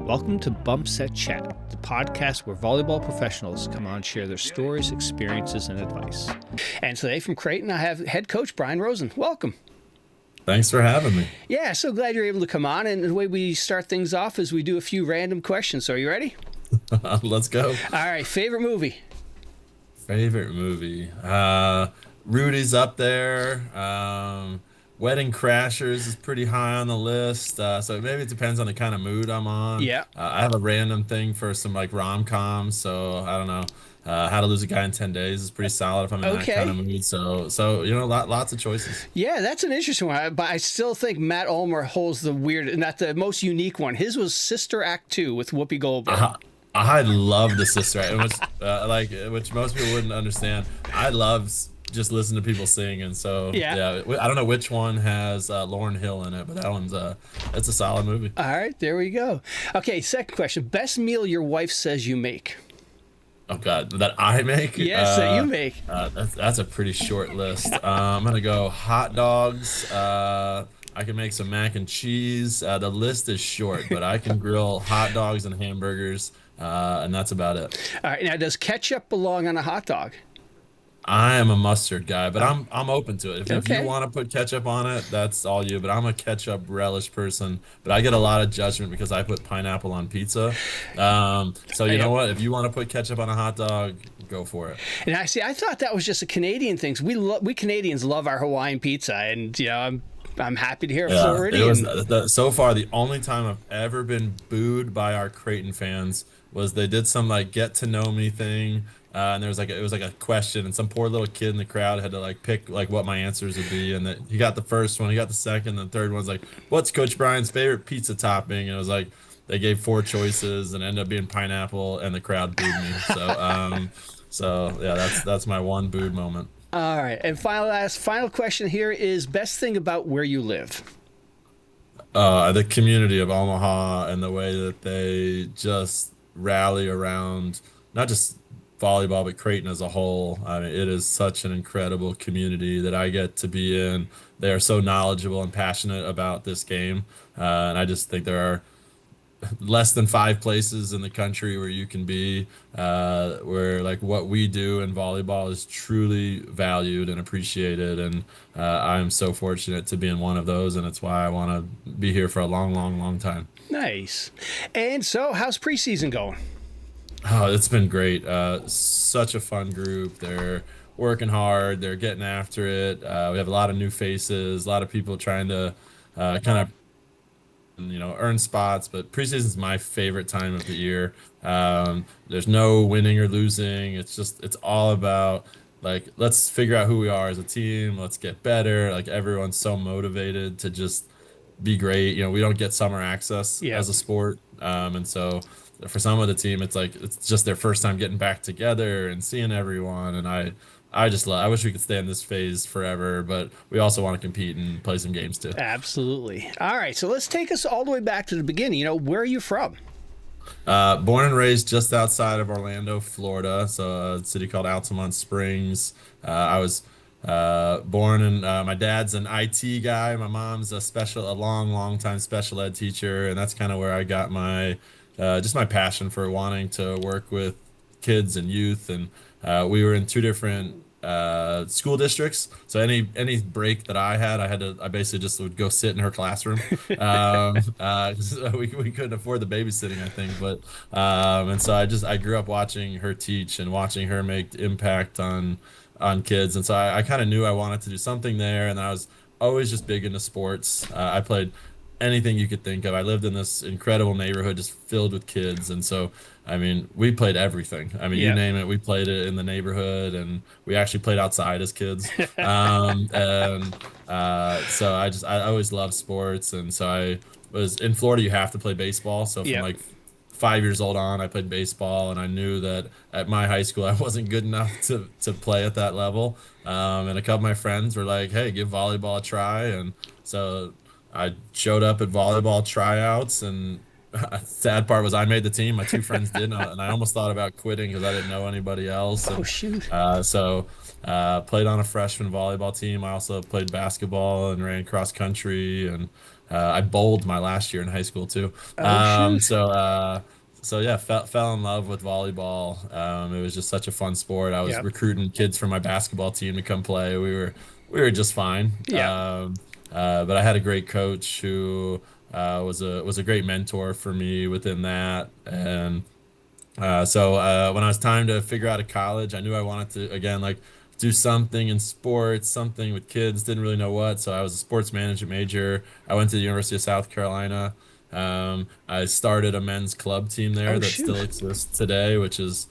Welcome to Bump Set Chat, the podcast where volleyball professionals come on and share their stories, experiences, and advice. And today from Creighton, I have head coach Brian Rosen. Welcome. Thanks for having me. Yeah, so glad you're able to come on. And the way we start things off is we do a few random questions. So are you ready? Let's go. All right, favorite movie? Favorite movie? Rudy's up there. Wedding Crashers is pretty high on the list. So maybe it depends on the kind of mood I'm on. Yeah. I have a random thing for some like rom-coms. So I don't know. How to Lose a Guy in 10 Days is pretty solid if I'm in that kind of mood. So you know, lots of choices. Yeah, that's an interesting one. But I still think Matt Ulmer holds the weird, not the most unique one. His was Sister Act 2 with Whoopi Goldberg. I love the Sister Act, which most people wouldn't understand. I love just listen to people sing, and so yeah, I don't know which one has Lauryn Hill in it, but that one's it's a solid movie. All right, there we go. Okay, second question: best meal your wife says you make? Oh God, that I make? Yes, that you make. That's a pretty short list. I'm gonna go hot dogs. I can make some mac and cheese. The list is short, but I can grill hot dogs and hamburgers, and that's about it. All right, now does ketchup belong on a hot dog? I am a mustard guy, but I'm open to it. If you want to put ketchup on it, that's all you. But I'm a ketchup relish person. But I get a lot of judgment because I put pineapple on pizza. So you know what? If you want to put ketchup on a hot dog, go for it. And I thought that was just a Canadian thing. We Canadians love our Hawaiian pizza, and you know I'm happy to hear Floridian. So far, the only time I've ever been booed by our Creighton fans was they did some like get to know me thing. And there was it was like a question, and some poor little kid in the crowd had to like pick like what my answers would be, and that he got the first one, he got the second, and the third one's like, "What's Coach Brian's favorite pizza topping?" And it was like they gave 4 choices, and it ended up being pineapple, and the crowd booed me. So yeah, that's my one booed moment. All right, and final question here is best thing about where you live. The community of Omaha and the way that they just rally around not just volleyball, but Creighton as a whole. I mean, it is such an incredible community that I get to be in. They are so knowledgeable and passionate about this game. And I just think there are less than 5 places in the country where you can be, where like what we do in volleyball is truly valued and appreciated. And I'm so fortunate to be in one of those. And it's why I want to be here for a long time. Nice. And so how's preseason going? Oh, it's been great. Such a fun group. They're working hard. They're getting after it. We have a lot of new faces, a lot of people trying to kind of, earn spots. But preseason is my favorite time of the year. There's no winning or losing. It's all about like, let's figure out who we are as a team. Let's get better. Like everyone's so motivated to just be great. We don't get summer access as a sport. And so for some of the team, it's like it's just their first time getting back together and seeing everyone. And I just love. I wish we could stay in this phase forever, but we also want to compete and play some games too. Absolutely. All right, so let's take us all the way back to the beginning. Where are you from? Born and raised just outside of Orlando, Florida, so a city called Altamont Springs. I was born in. My dad's an IT guy. My mom's a long time special ed teacher, and that's kind of where I got my. Just my passion for wanting to work with kids and youth, and we were in 2 different school districts. So any break that I basically just would go sit in her classroom. We couldn't afford the babysitting, I think, but and so I grew up watching her teach and watching her make impact on kids, and so I kind of knew I wanted to do something there, and I was always just big into sports. I played anything you could think of. I lived in this incredible neighborhood just filled with kids, and so I mean we played everything. I mean you name it, we played it in the neighborhood, and we actually played outside as kids. So I always loved sports, and so I was in Florida. You have to play baseball, so from like 5 years old on, I played baseball, and I knew that at my high school I wasn't good enough to play at that level. And a couple of my friends were like, "Hey, give volleyball a try," and so I showed up at volleyball tryouts, and sad part was I made the team. My 2 friends didn't, and I almost thought about quitting because I didn't know anybody else. And, shoot. Played on a freshman volleyball team. I also played basketball and ran cross country, and I bowled my last year in high school too. Oh Um, shoot. so uh, so yeah, fell in love with volleyball. It was just such a fun sport. I was Yep. recruiting kids from my basketball team to come play. We were just fine. Yep. But I had a great coach who was a great mentor for me within that. And when I was time to figure out a college, I knew I wanted to again like do something in sports, something with kids. Didn't really know what, so I was a sports management major. I went to the University of South Carolina. I started a men's club team there Oh that still shoot. exists today, which is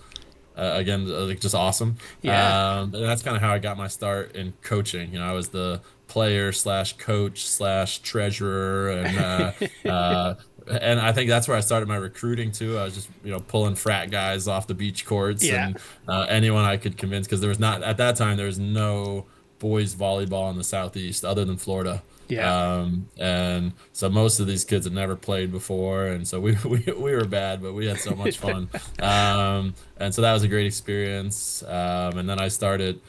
again like just awesome. Yeah. And that's kind of how I got my start in coaching. I was the player slash coach slash treasurer uh, and I think that's where I started my recruiting too. I was just pulling frat guys off the beach courts Yeah. and anyone I could convince because there was not at that time there was no boys volleyball in the southeast other than Florida. Yeah. And so most of these kids had never played before, and so we were bad, but we had so much fun. And so that was a great experience. And then I started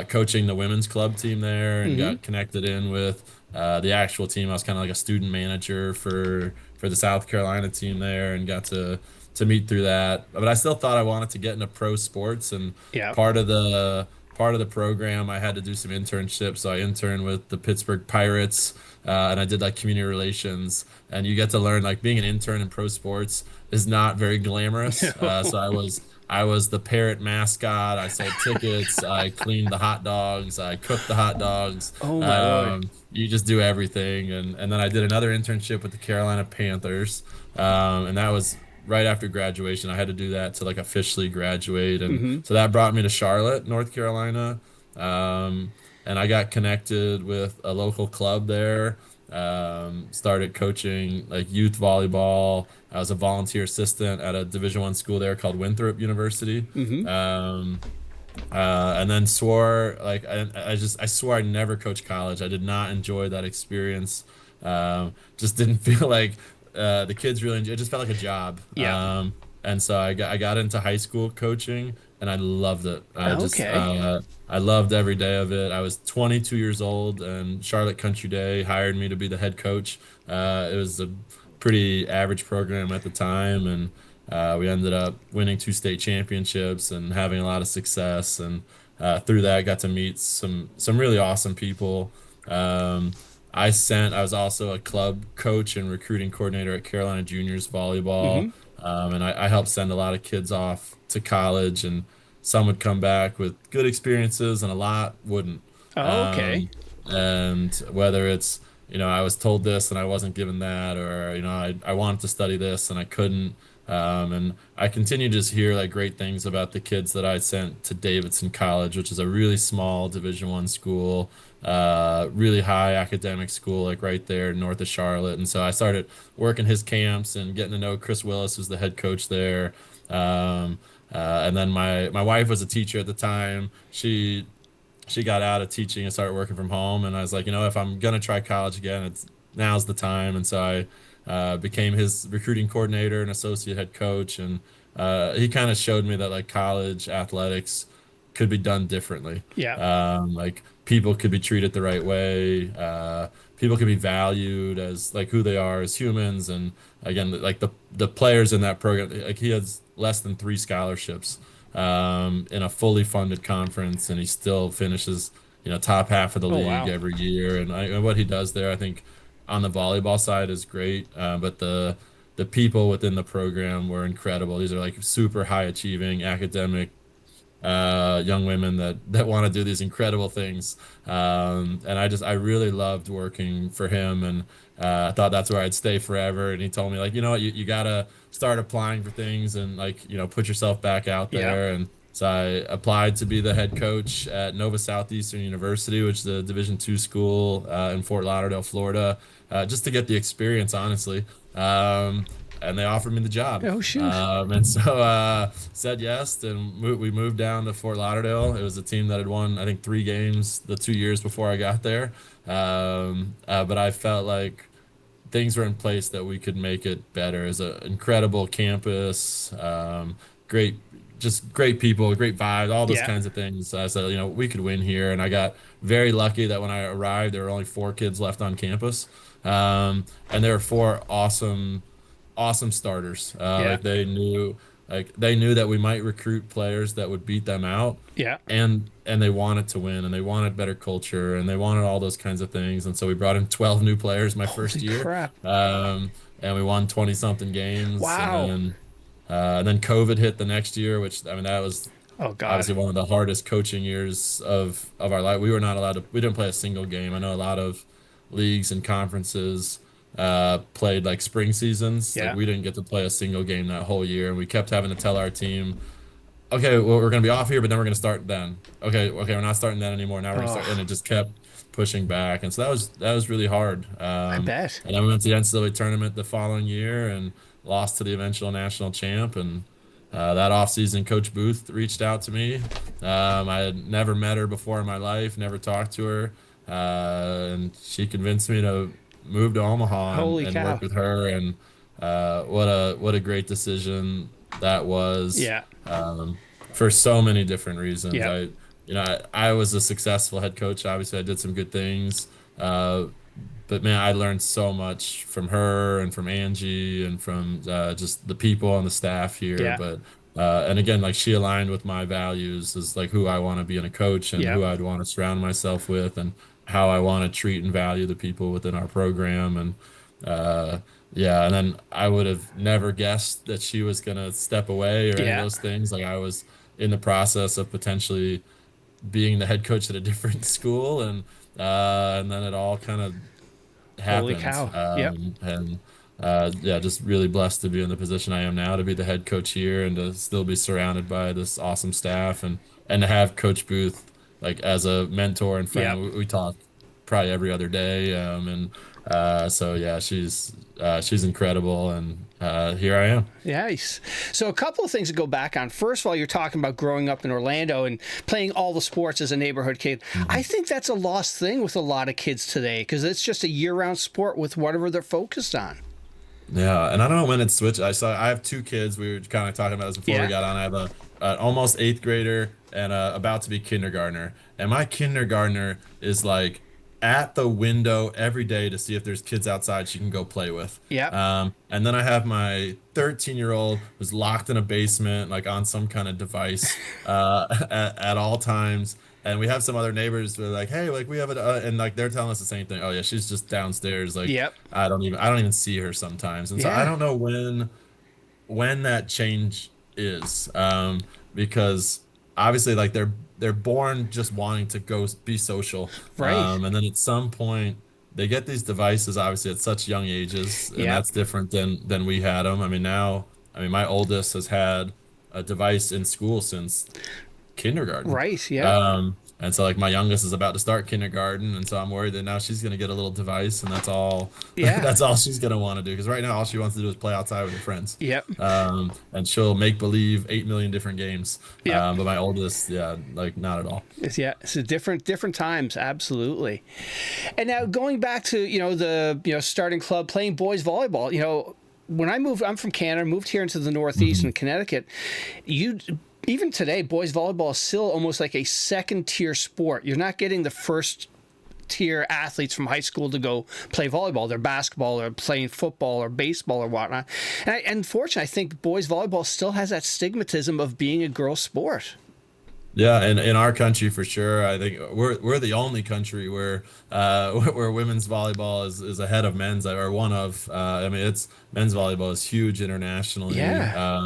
coaching the women's club team there and Mm-hmm. got connected in with the actual team. I was kind of like a student manager for the South Carolina team there, and got to meet through that. But I still thought I wanted to get into pro sports, and Yeah. part of the part of the program I had to do some internships. So I interned with the Pittsburgh Pirates, and I did like community relations. And you get to learn like being an intern in pro sports is not very glamorous. So I was the parrot mascot. I sold tickets. I cleaned the hot dogs. I cooked the hot dogs. Oh my lord. You just do everything. And then I did another internship with the Carolina Panthers. And that was right after graduation. I had to do that to like officially graduate. And Mm-hmm. so that brought me to Charlotte, North Carolina. Um, and I got connected with a local club there. Started coaching like youth volleyball. I was a volunteer assistant at a Division I school there called Winthrop University. Mm-hmm. Um, and then swore like I swore I'd never coach college. I did not enjoy that experience. Just didn't feel like the kids really enjoyed, it just felt like a job. Yeah. And so I got into high school coaching and I loved it. Okay. I loved every day of it. I was 22 years old and Charlotte Country Day hired me to be the head coach. It was a pretty average program at the time, and we ended up winning two state championships and having a lot of success. And through that, I got to meet some really awesome people. Um, I was also a club coach and recruiting coordinator at Carolina Juniors volleyball, Mm-hmm. and I helped send a lot of kids off to college, and some would come back with good experiences, and a lot wouldn't. Oh, okay. Um, and whether it's I was told this and I wasn't given that, or I wanted to study this and I couldn't. And I continue to just hear like great things about the kids that I sent to Davidson College, which is a really small Division I school, really high academic school, like right there north of Charlotte. And so I started working his camps and getting to know Chris Willis, who's the head coach there. And then my wife was a teacher at the time. She got out of teaching and started working from home. And I was like, if I'm gonna try college again, it's now's the time. And so I became his recruiting coordinator and associate head coach. And he kind of showed me that like college athletics could be done differently. Yeah. Like people could be treated the right way. People could be valued as like who they are as humans. And again, like the players in that program, like he has less than three scholarships in a fully funded conference, and he still finishes, top half of the Oh league wow. every year. And what he does there, I think, on the volleyball side is great. But the people within the program were incredible. These are like super high achieving academic young women that want to do these incredible things. And I really loved working for him, and I thought that's where I'd stay forever. And he told me like, what, you gotta start applying for things and like, put yourself back out Yeah. there. And so I applied to be the head coach at Nova Southeastern University, which is a Division II school in Fort Lauderdale, Florida, just to get the experience, honestly. And they offered me the job. Oh shoot. And so said yes, and we moved down to Fort Lauderdale. It was a team that had won, I think, 3 games the 2 years before I got there. But I felt like things were in place that we could make it better. It's an incredible campus, great just great people, great vibe, all those Yeah. kinds of things. So, we could win here. And I got very lucky that when I arrived, there were only 4 kids left on campus. And there were 4 awesome starters. Yeah. Like they knew that we might recruit players that would beat them out, Yeah. and they wanted to win, and they wanted better culture, and they wanted all those kinds of things. And so we brought in 12 new players my Holy first year, crap. and we won 20 something games, Wow. and then COVID hit the next year, which, I mean, that was Oh God. obviously one of the hardest coaching years of our life. We were not allowed to. We didn't play a single game. I know a lot of leagues and conferences played like spring seasons. Like Yeah. we didn't get to play a single game that whole year, and we kept having to tell our team, okay, well, we're gonna be off here, but then we're gonna start then. Okay, we're not starting then anymore. Now we're gonna start, and Oh, it just kept pushing back, and so that was really hard. I bet. And then we went to the NCAA tournament the following year and lost to the eventual national champ. And that offseason, Coach Booth reached out to me. I had never met her before in my life, never talked to her, and she convinced me to move to Omaha and, Holy and work cow. with her. And what a great decision that was, Yeah. um, for so many different reasons. Yep. I was a successful head coach. Obviously, I did some good things. Uh, but man, I learned so much from her and from Angie and from just the people on the staff here. Yeah. But and again, like she aligned with my values as like who I want to be in a coach and who Yep. I'd want to surround myself with and how I want to treat and value the people within our program. And uh, yeah, and then I would have never guessed that she was gonna step away or any of Yeah. those things. Like I was in the process of potentially being the head coach at a different school, and then it all kind of Holy happened. cow. Yep. And yeah, just really blessed to be in the position I am now, to be the head coach here and to still be surrounded by this awesome staff, and to have Coach Booth like as a mentor and friend. Yep. We talk probably every other day, and so yeah, she's incredible, and here I am. Nice. So a couple of things to go back on. First of all, you're talking about growing up in Orlando and playing all the sports as a neighborhood kid. I Mhm. think that's a lost thing with a lot of kids today because it's just a year-round sport with whatever they're focused on. Yeah, and I don't know when it switched. I have 2 kids. We were kind of talking about this before we Yeah. got on. I have a an almost 8th grader and about to be kindergartner. And my kindergartner is like at the window every day to see if there's kids outside she can go play with. Yep. And then I have my 13-year-old who's locked in a basement, like on some kind of device at all times. And we have some other neighbors who are like, hey, like we have it, and like they're telling us the same thing. Oh yeah, she's just downstairs. Like Yep. I don't even see her sometimes. And so I Yeah. don't know when that change is, because obviously like they're born just wanting to go be social, Right. and then at some point they get these devices obviously at such young ages, and Yep. that's different than we had them. I mean now, I mean my oldest has had a device in school since kindergarten. Right. Yep. And so like my youngest is about to start kindergarten, and so I'm worried that now she's gonna get a little device, and that's all Yeah. that's all she's gonna want to do. Because right now all she wants to do is play outside with her friends. Yep. And she'll make believe 8 million different games. Yep. But my oldest, yeah, like not at all. It's a different times, absolutely. And now going back to the starting club playing boys volleyball. When I moved, I'm from Canada, moved here into the Northeast Mhm. in Connecticut. You Even today, boys volleyball is still almost like a second tier sport. You're not getting the first tier athletes from high school to go play volleyball. They're basketball or playing football or baseball or whatnot. And unfortunately, I think boys volleyball still has that stigmatism of being a girl sport. Yeah, and in our country for sure, I think we're the only country where where women's volleyball is ahead of men's, or one of. I mean, it's men's volleyball is huge internationally, Yeah.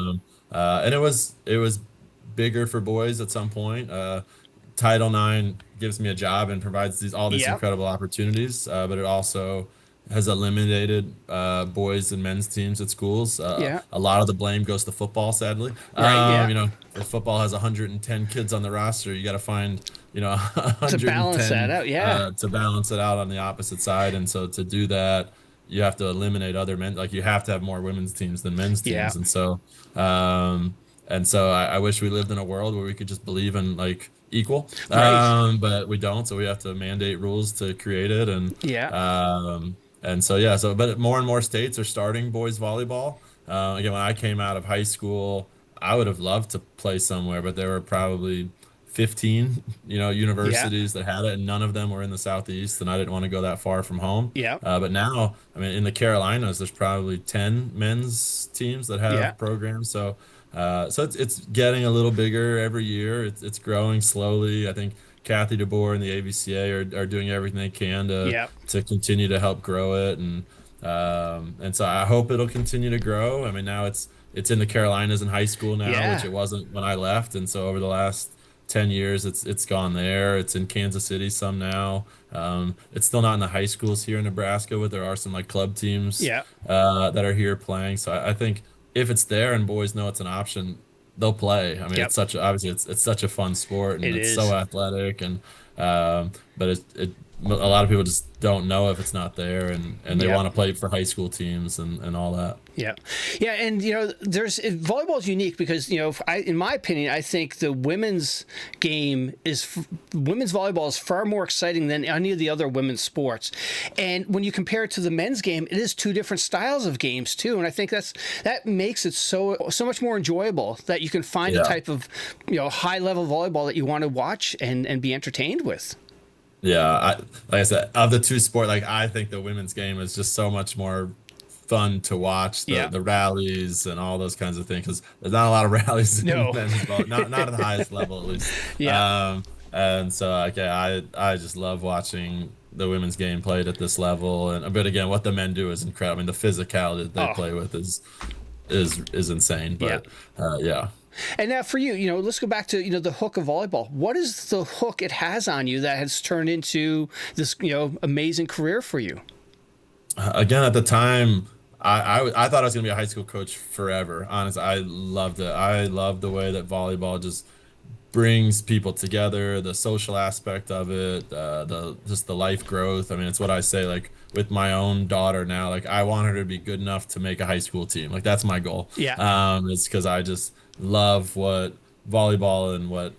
and it was bigger for boys at some point. Title IX gives me a job and provides all these Yep. incredible opportunities, but it also has eliminated boys and men's teams at schools. Yeah. A lot of the blame goes to football, sadly. Right. Yeah. If football has 110 kids on the roster, you got to find, To balance that 110 out. Yeah. to balance it out on the opposite side. And so to do that, you have to eliminate other men. Like you have to have more women's teams than men's Yeah. teams. And so I wish we lived in a world where we could just believe in like equal, Right. but we don't. So we have to mandate rules to create it, Yeah. and so yeah. So but more and more states are starting boys volleyball. Again, when I came out of high school, I would have loved to play somewhere, but there were probably 15, Yeah. universities that had it, and none of them were in the Southeast, and I didn't want to go that far from home. Yeah. But now, I mean, in the Carolinas, there's probably 10 men's teams that Yeah. have programs. So it's getting a little bigger every year. It's growing slowly. I think Kathy DeBoer and the AVCA are doing everything they can Yeah. to continue to help grow it, and so I hope it'll continue to grow. I mean, now it's in the Carolinas in high school now, which Yeah. it wasn't when I left, and so over the last 10 years, it's gone there. It's in Kansas City some now. It's still not in the high schools here in Nebraska, but there are some like club teams Yeah. that are here playing. So I think if it's there and boys know it's an option, they'll play. I mean, Yep. obviously it's such a fun sport and It it's so is. athletic, and but a lot of people just don't know if it's not there, and they Yep. want to play for high school teams and all that. Yeah, yeah, and volleyball is unique because in my opinion, I think the women's game women's volleyball is far more exciting than any of the other women's sports, and when you compare it to the men's game, it is two different styles of games too, and I think that makes it so much more enjoyable that you can find a Yeah. type of high level volleyball that you want to watch and be entertained with. Yeah, like I said, of the two sport, like I think the women's game is just so much more fun to watch, Yeah. the rallies and all those kinds of things, because there's not a lot of rallies in No. men's ball, not at the highest level at least. Yeah. And so like, yeah, I just love watching the women's game played at this level, and but again, what the men do is incredible. I mean, the physicality that they Oh. play with is insane. Yeah. But yeah. And now for you, let's go back to, the hook of volleyball. What is the hook it has on you that has turned into this, amazing career for you? Again, at the time, I thought I was gonna be a high school coach forever. Honestly, I loved it. I love the way that volleyball just brings people together, the social aspect of it, the just the life growth. I mean, it's what I say, like with my own daughter now, like I want her to be good enough to make a high school team. Like that's my goal. Yeah. It's because I just love what volleyball and what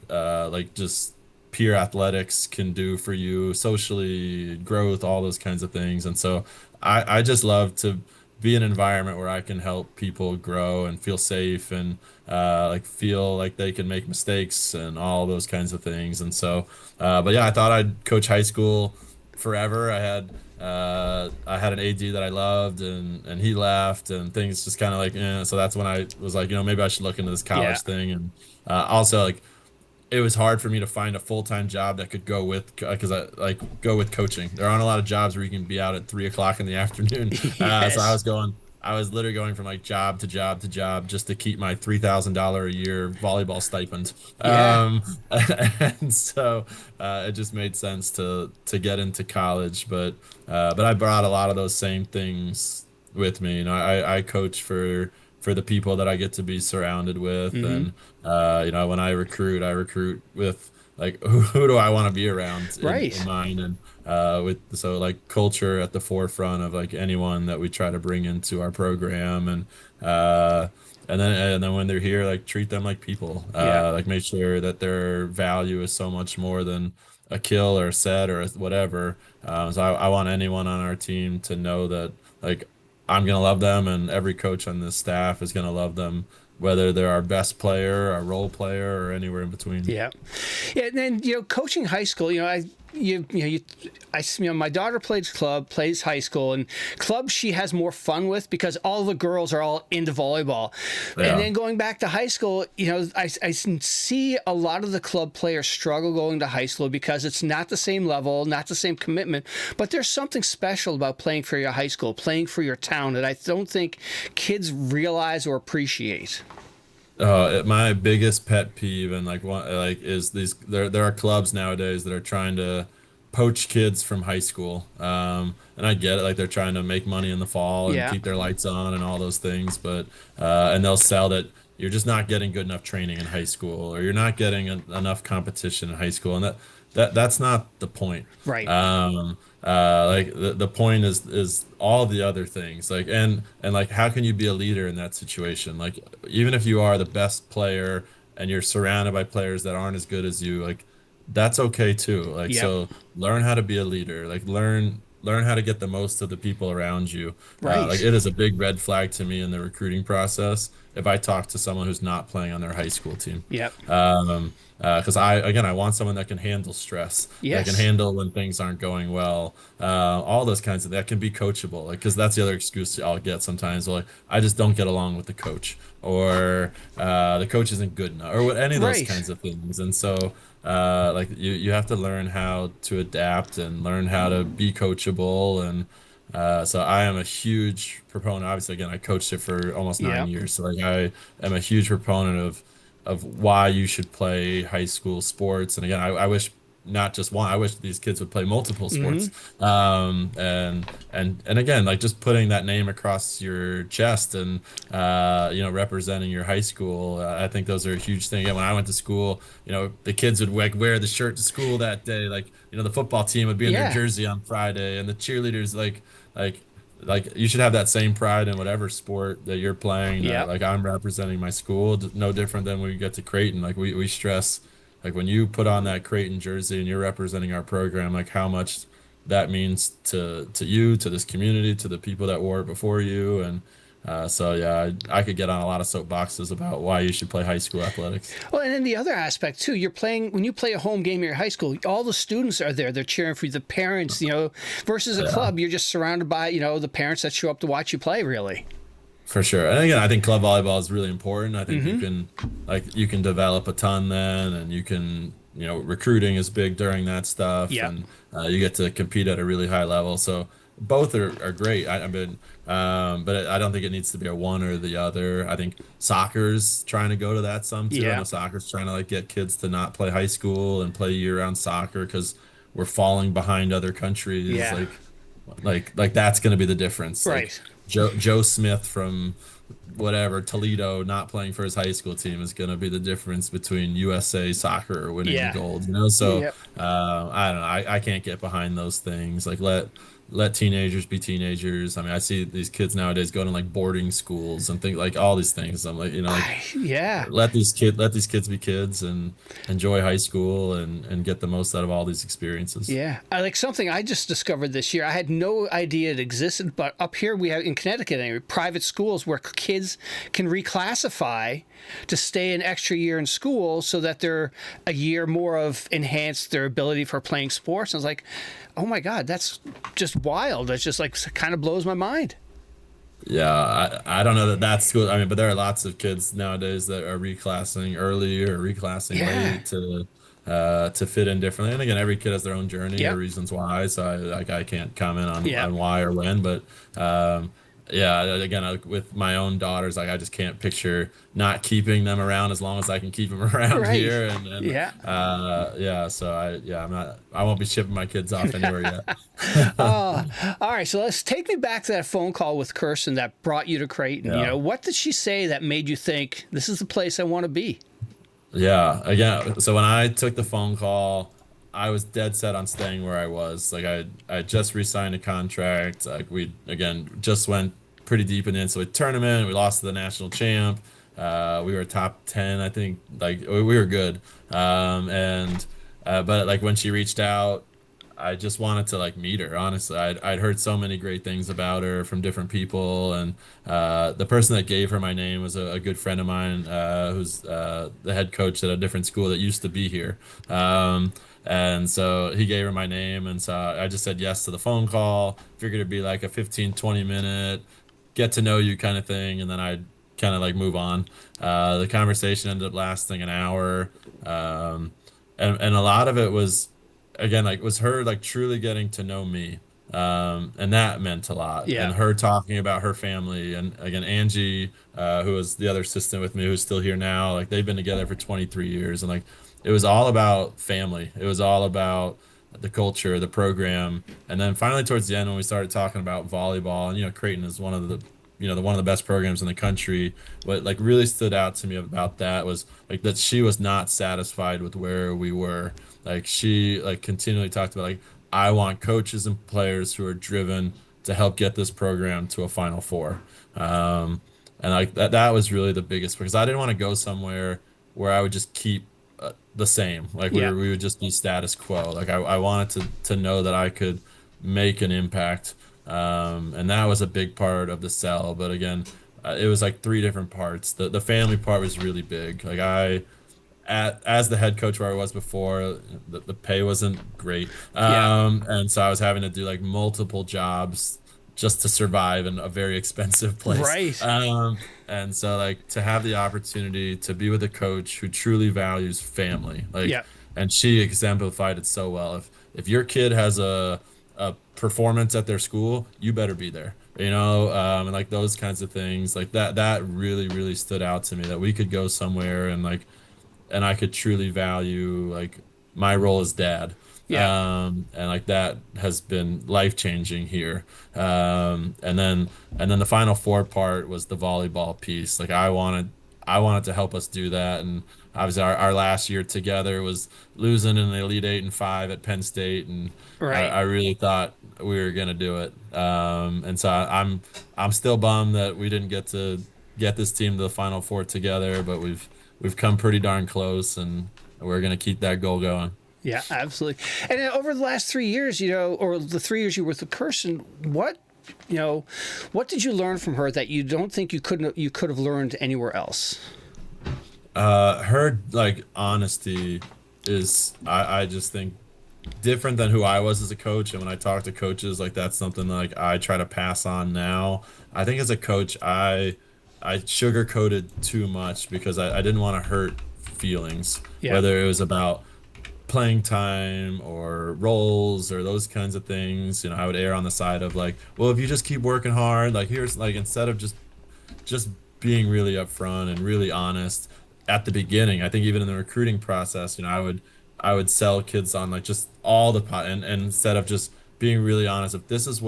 like just peer athletics can do for you socially, growth, all those kinds of things. And so I just love to be an environment where I can help people grow and feel safe, and like feel like they can make mistakes and all those kinds of things. And so, but yeah, I thought I'd coach high school forever. I had an AD that I loved, and he left, and things just kind of like, so that's when I was like, maybe I should look into this Yeah. college thing. And also like it was hard for me to find a full-time job that could go with, because I like go with coaching. There aren't a lot of jobs where you can be out at 3 o'clock in the afternoon. So Yes. I was literally going from like job to job to job just to keep my $3,000 a year volleyball stipend. Yeah. And so it just made sense to get into college, but I brought a lot of those same things with me. I coach for the people that I get to be surrounded with, Hmm. and when I recruit with like who do I want to be around in Right. mind, and with so like culture at the forefront of like anyone that we try to bring into our program, uh and then when they're here, like treat them like people, Yeah. like make sure that their value is so much more than a kill or a set or whatever. So I want anyone on our team to know that like I'm gonna love them, and every coach on this staff is gonna love them, whether they're our best player, our role player, or anywhere in between. Yeah, yeah. And then coaching high school. My daughter plays high school, and club she has more fun with because all the girls are all into volleyball. And Yeah. then going back to high school, I see a lot of the club players struggle going to high school because it's not the same level, not the same commitment. But there's something special about playing for your high school, playing for your town that I don't think kids realize or appreciate. My biggest pet peeve, and like one like is these there are clubs nowadays that are trying to poach kids from high school. And I get it, like they're trying to make money in the fall and Yeah. keep their lights on and all those things, but and they'll sell that you're just not getting good enough training in high school, or you're not getting enough competition in high school, and that's not the point. Right. Like the point is all the other things, like and like how can you be a leader in that situation? Like even if you are the best player and you're surrounded by players that aren't as good as you, like that's okay too. Like Yep. so learn how to be a leader. Like learn learn how to get the most of the people around you. Like Right. it is a big red flag to me in the recruiting process if I talk to someone who's not playing on their high school team. Yep. Because I want someone that can handle stress, that can Yes. handle when things aren't going well, all those kinds of that can be coachable. Like, because that's the other excuse I'll get sometimes. Like, I just don't get along with the coach, or the coach isn't good enough, or what any of those Right. kinds of things. And so, like you have to learn how to adapt and learn how to be coachable. And so I am a huge proponent. Obviously, again, I coached it for almost nine Yep. years, so like I am a huge proponent of why you should play high school sports. And again, I wish not just one. I wish these kids would play multiple Mm-hmm. sports. And again, like just putting that name across your chest and representing your high school. I think those are a huge thing. Again, when I went to school, the kids would like wear the shirt to school that day. Like, the football team would be in their Yeah. jersey on Friday, and the cheerleaders like like you should have that same pride in whatever sport that you're playing. Yep. Like I'm representing my school, no different than when we get to Creighton. Like we stress, like when you put on that Creighton jersey and you're representing our program, like how much that means to you, to this community, to the people that wore it before you. And so yeah, I could get on a lot of soapboxes about why you should play high school athletics. Well, and then the other aspect too, you're playing when you play a home game at your high school, all the students are there. They're cheering for you, the parents, versus a Yeah. club, you're just surrounded by, the parents that show up to watch you play, really. For sure. And again, I think club volleyball is really important. I think Mm-hmm. you can develop a ton then, and you can, recruiting is big during that stuff, Yep. and you get to compete at a really high level. So both are great. I mean, but I don't think it needs to be a one or the other. I think soccer's trying to go to that some too. I Yeah. know soccer's trying to like get kids to not play high school and play year-round soccer because we're falling behind other countries. Yeah. Like that's going to be the difference. Like Right. Joe Smith from whatever Toledo not playing for his high school team is going to be the difference between USA soccer winning Yeah. gold. So Yep. I don't know. I can't get behind those things. Like let teenagers be teenagers. I mean, I see these kids nowadays going to like boarding schools and think like all these things. I'm like, like Yeah. let these kids be kids and enjoy high school and get the most out of all these experiences. Yeah, I like something I just discovered this year. I had no idea it existed, but up here we have in Connecticut anyway, private schools where kids can reclassify to stay an extra year in school so that they're a year more of enhanced their ability for playing sports. And I was like, oh my God, that's just wild. That's just like kind of blows my mind. Yeah, I don't know that that's cool. I mean, but there are lots of kids nowadays that are reclassing early or reclassing Yeah. late to fit in differently. And again, every kid has their own journey or Yep. reasons why. So I can't comment Yep. on why or when, but yeah, again, with my own daughters, like I just can't picture not keeping them around as long as I can keep them around Right. here. And Yeah. yeah, so I won't be shipping my kids off anywhere yet. All right. So let's take me back to that phone call with Kirsten that brought you to Creighton. Yeah. What did she say that made you think this is the place I want to be? Yeah, again, so when I took the phone call, I was dead set on staying where I was. Like I just re-signed a contract. Like we again just went pretty deep in the NCAA tournament. We lost to the national champ. We were top 10, I think. Like we were good. And but like when she reached out, I just wanted to like meet her. Honestly, I'd heard so many great things about her from different people, and the person that gave her my name was a good friend of mine, who's the head coach at a different school that used to be here. And so he gave her my name, and so I just said yes to the phone call. Figured it'd be like a 15-20 minute get to know you kind of thing, and then I'd kind of like move on. The conversation ended up lasting an hour, and a lot of it was again like was her like truly getting to know me, and that meant a lot, Yeah. and her talking about her family. And again, Angie, who was the other assistant with me, who's still here now, like they've been together for 23 years, and like it was all about family. It was all about the culture, the program. And then finally towards the end, when we started talking about volleyball, and Creighton is one of the one of the best programs in the country. What like really stood out to me about that was like that she was not satisfied with where we were. Like she like continually talked about like I want coaches and players who are driven to help get this program to a Final Four. And like that was really the biggest, because I didn't want to go somewhere where I would just keep the same, like Yeah. we would just be status quo. Like I wanted to know that I could make an impact. And that was a big part of the sell. But again, it was like three different parts. The family part was really big. Like as the head coach where I was before, the pay wasn't great. Yeah. And so I was having to do like multiple jobs just to survive in a very expensive place. Right. And so like to have the opportunity to be with a coach who truly values family, like, Yeah. and she exemplified it so well. If your kid has a performance at their school, you better be there. And like those kinds of things, like that really, really stood out to me that we could go somewhere and I could truly value like my role as dad. Yeah. And like that has been life changing here. And then the final four part was the volleyball piece. Like I wanted to help us do that. And obviously our last year together was losing in the Elite Eight and five at Penn State, and Right. I really thought we were gonna do it. And so I'm still bummed that we didn't get to get this team to the Final Four together, but we've come pretty darn close, and we're gonna keep that goal going. Yeah, absolutely. And over the last 3 years, or the 3 years you were with Kirsten, what did you learn from her that you don't think you could have learned anywhere else? Her like honesty is, I just think, different than who I was as a coach. And when I talk to coaches, like that's something like I try to pass on now. I think as a coach, I sugarcoated too much because I didn't want to hurt feelings, Yeah. whether it was about playing time or roles or those kinds of things. I would err on the side of like, well, if you just keep working hard, like here's like, instead of just being really upfront and really honest at the beginning. I think even in the recruiting process, I would sell kids on like just all the pot, and instead of just being really honest, if this is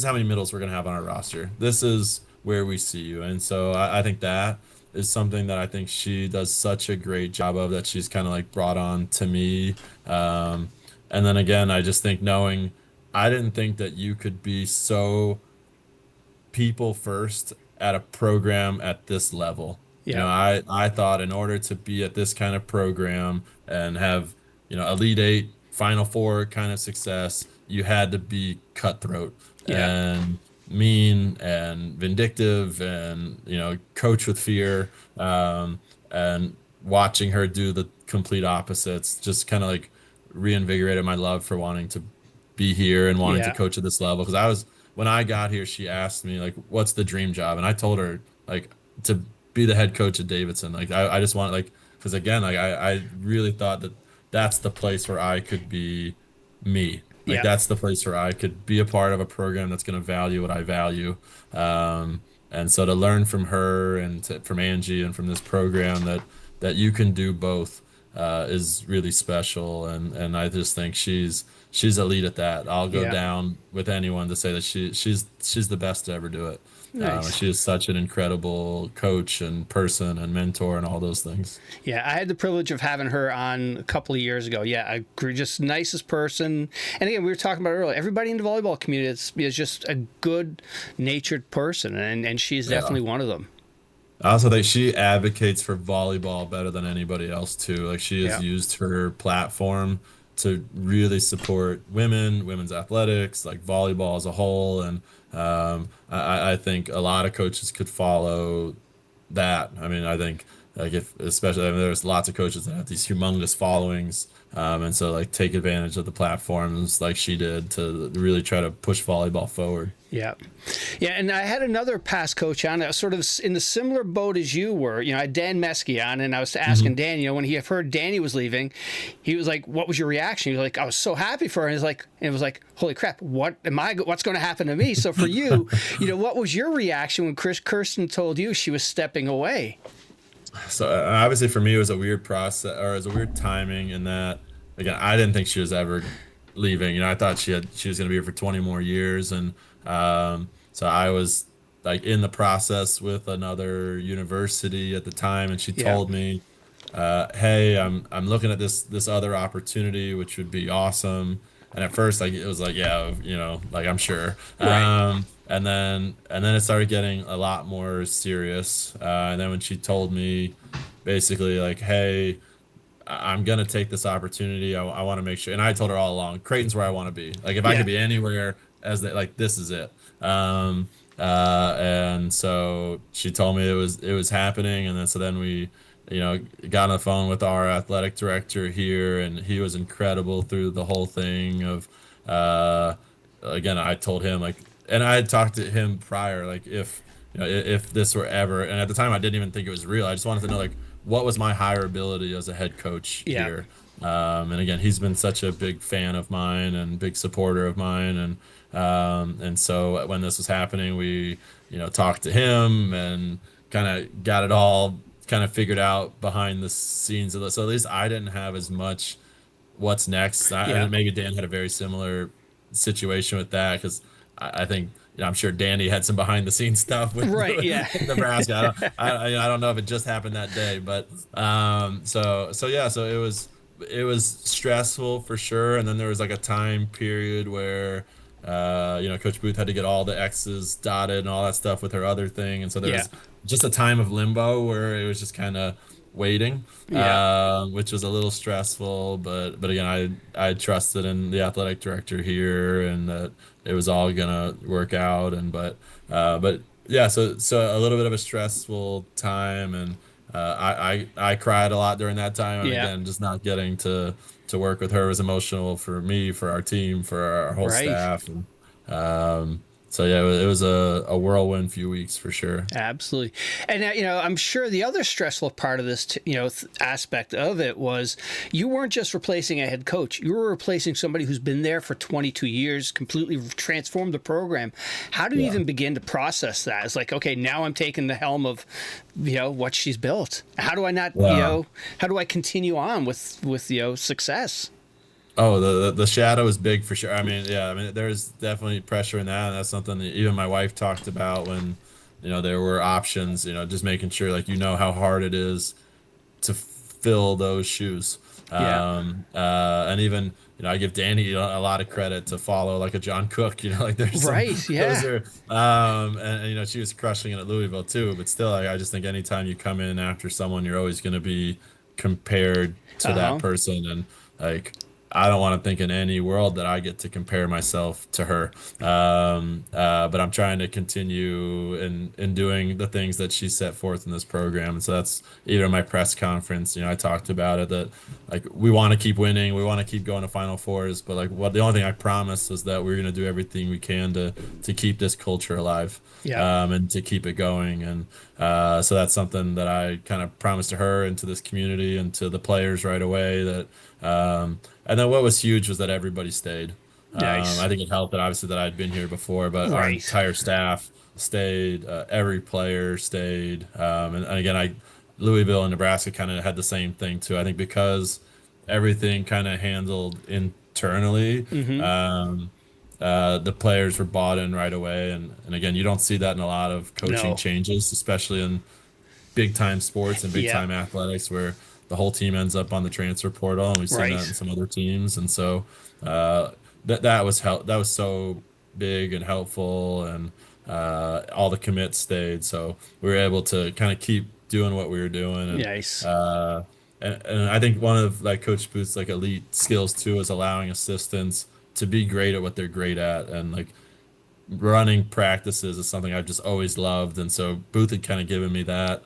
how many middles we're gonna have on our roster. This is where we see you. And so I think that is something that I think she does such a great job of, that she's kind of like brought on to me. Um, and then again, I just think knowing I didn't think that you could be so people first at a program at this level. Yeah. I thought in order to be at this kind of program and have, Elite Eight, Final Four kind of success, you had to be cutthroat Yeah. and mean and vindictive and, coach with fear. And watching her do the complete opposites just kind of like reinvigorated my love for wanting to be here and wanting to Yeah. coach at this level. Because when I got here, she asked me like, "What's the dream job?" And I told her like to be the head coach at Davidson. Like I just want like, because again, like I really thought that that's the place where I could be me. Like Yeah. that's the place where I could be a part of a program that's going to value what I value. And so to learn from her and from Angie and from this program that you can do both is really special. And I just think she's elite at that. I'll go Yeah. down with anyone to say that she's the best to ever do it. Nice. She is such an incredible coach and person and mentor and all those things. Yeah, I had the privilege of having her on a couple of years ago. Yeah, I agree, just nicest person. And again, we were talking about it earlier. Everybody in the volleyball community is just a good natured person, and she's Yeah. definitely one of them. I also think she advocates for volleyball better than anybody else too. Like she has Yeah. used her platform to really support women's athletics, like volleyball as a whole. And I think a lot of coaches could follow that. I mean, I think like if especially, I mean, there's lots of coaches that have these humongous followings, and so like take advantage of the platforms like she did to really try to push volleyball forward. Yeah. Yeah. And I had another past coach on that was sort of in the similar boat as you were. I had Dan Meskey on, and I was asking Dan, when he heard Danny was leaving, he was like, "What was your reaction?" He was like, "I was so happy for her." And it was like, "Holy crap, what's going to happen to me?" So for you, what was your reaction when Kirsten told you she was stepping away? So obviously for me it was a weird process, or it was a weird timing in that, again, I didn't think she was ever leaving. I thought she was going to be here for 20 more years. And so I was like in the process with another university at the time, and she Yeah. told me, "Hey, I'm looking at this other opportunity, which would be awesome." And at first, like it was like, yeah, like I'm sure. Right. And then it started getting a lot more serious. And then when she told me, basically like, "Hey, I'm gonna take this opportunity. I want to make sure. And I told her all along, Creighton's where I want to be. Like if I Yeah. could be anywhere as they like, this is it. And so she told me it was happening, and then so then we, got on the phone with our athletic director here, and he was incredible through the whole thing of, uh, again, I told him like, and I had talked to him prior, like if this were ever, and at the time I didn't even think it was real. I just wanted to know like what was my higher ability as a head coach Yeah. here. And again, he's been such a big fan of mine and big supporter of mine, and so when this was happening, we talked to him and kind of got it all kind of figured out behind the scenes of this. So at least I didn't have as much what's next. Yeah. And maybe Dan had a very similar situation with that because I think I'm sure Danny had some behind the scenes stuff with, Right. Yeah. with Nebraska. I don't know if it just happened that day, but so yeah, so it was stressful for sure. And then there was like a time period where Coach Booth had to get all the X's dotted and all that stuff with her other thing, and so there Yeah. was just a time of limbo where it was just kind of waiting, Yeah. which was a little stressful. But again, I trusted in the athletic director here and that it was all gonna work out. And but yeah, so a little bit of a stressful time, and I cried a lot during that time. And Yeah. again, just not getting to work with her was emotional for me, for our team, for our whole Right. staff. And so yeah, it was a whirlwind few weeks for sure. Absolutely. And, I'm sure the other stressful part of this, aspect of it was you weren't just replacing a head coach. You were replacing somebody who's been there for 22 years, completely transformed the program. How do you Yeah. even begin to process that? It's like, okay, now I'm taking the helm of, what she's built. How do I not, Yeah. how do I continue on with success? Oh, the shadow is big for sure. I mean, yeah, I mean, there's definitely pressure in that, and that's something that even my wife talked about when, there were options. Just making sure like how hard it is to fill those shoes. Yeah. And even I give Danny a lot of credit to follow like a John Cook. Like there's some Right. those Yeah. are and she was crushing it at Louisville too. But still, like, I just think anytime you come in after someone, you're always going to be compared to that Uh-huh. person, and like. I don't want to think in any world that I get to compare myself to her. But I'm trying to continue in doing the things that she set forth in this program. And so that's even my press conference. I talked about it that like we want to keep winning, we want to keep going to Final Fours, but like the only thing I promised was that we're going to do everything we can to keep this culture alive, Yeah. and to keep it going. And so that's something that I kind of promised to her and to this community and to the players right away that. And then what was huge was that everybody stayed. Nice. I think it helped that obviously that I'd been here before, but our Right. entire staff stayed. Every player stayed. And again, Louisville and Nebraska kind of had the same thing too. I think because everything kind of handled internally, Mm-hmm. the players were bought in right away. And again, you don't see that in a lot of coaching No. changes, especially in big time sports and big Yeah. time athletics where the whole team ends up on the transfer portal, and we've seen that in Right. some other teams. And so that was so big and helpful, and all the commits stayed, so we were able to kind of keep doing what we were doing. And Nice. and I think one of like Coach Booth's like elite skills too is allowing assistants to be great at what they're great at, and like running practices is something I've just always loved. And so Booth had kind of given me that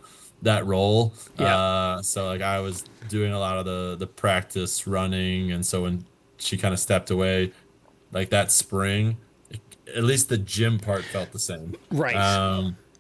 role. Yeah. So like I was doing a lot of the practice running, and so when she kind of stepped away, like that spring, at least the gym part felt the same. Right.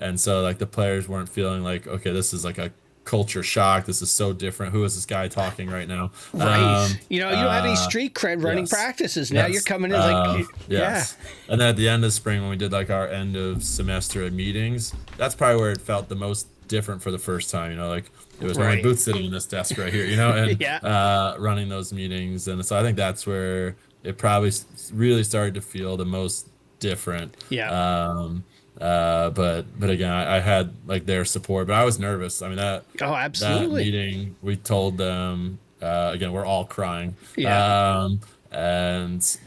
And so like the players weren't feeling like, okay, this is like a culture shock. This is so different. Who is this guy talking right now? Right. You don't have any street cred running Yes. practices. Now you're Yes. coming in like, yeah. Yes. And then at the end of spring, when we did like our end of semester meetings, that's probably where it felt the most different for the first time. Like it was normally Right. Booth sitting in this desk right here, and Yeah. running those meetings. And so I think that's where it probably really started to feel the most different. Yeah. But again, I had like their support, but I was nervous. I mean Oh, that absolutely. meeting, we told them, again, we're all crying. Yeah. And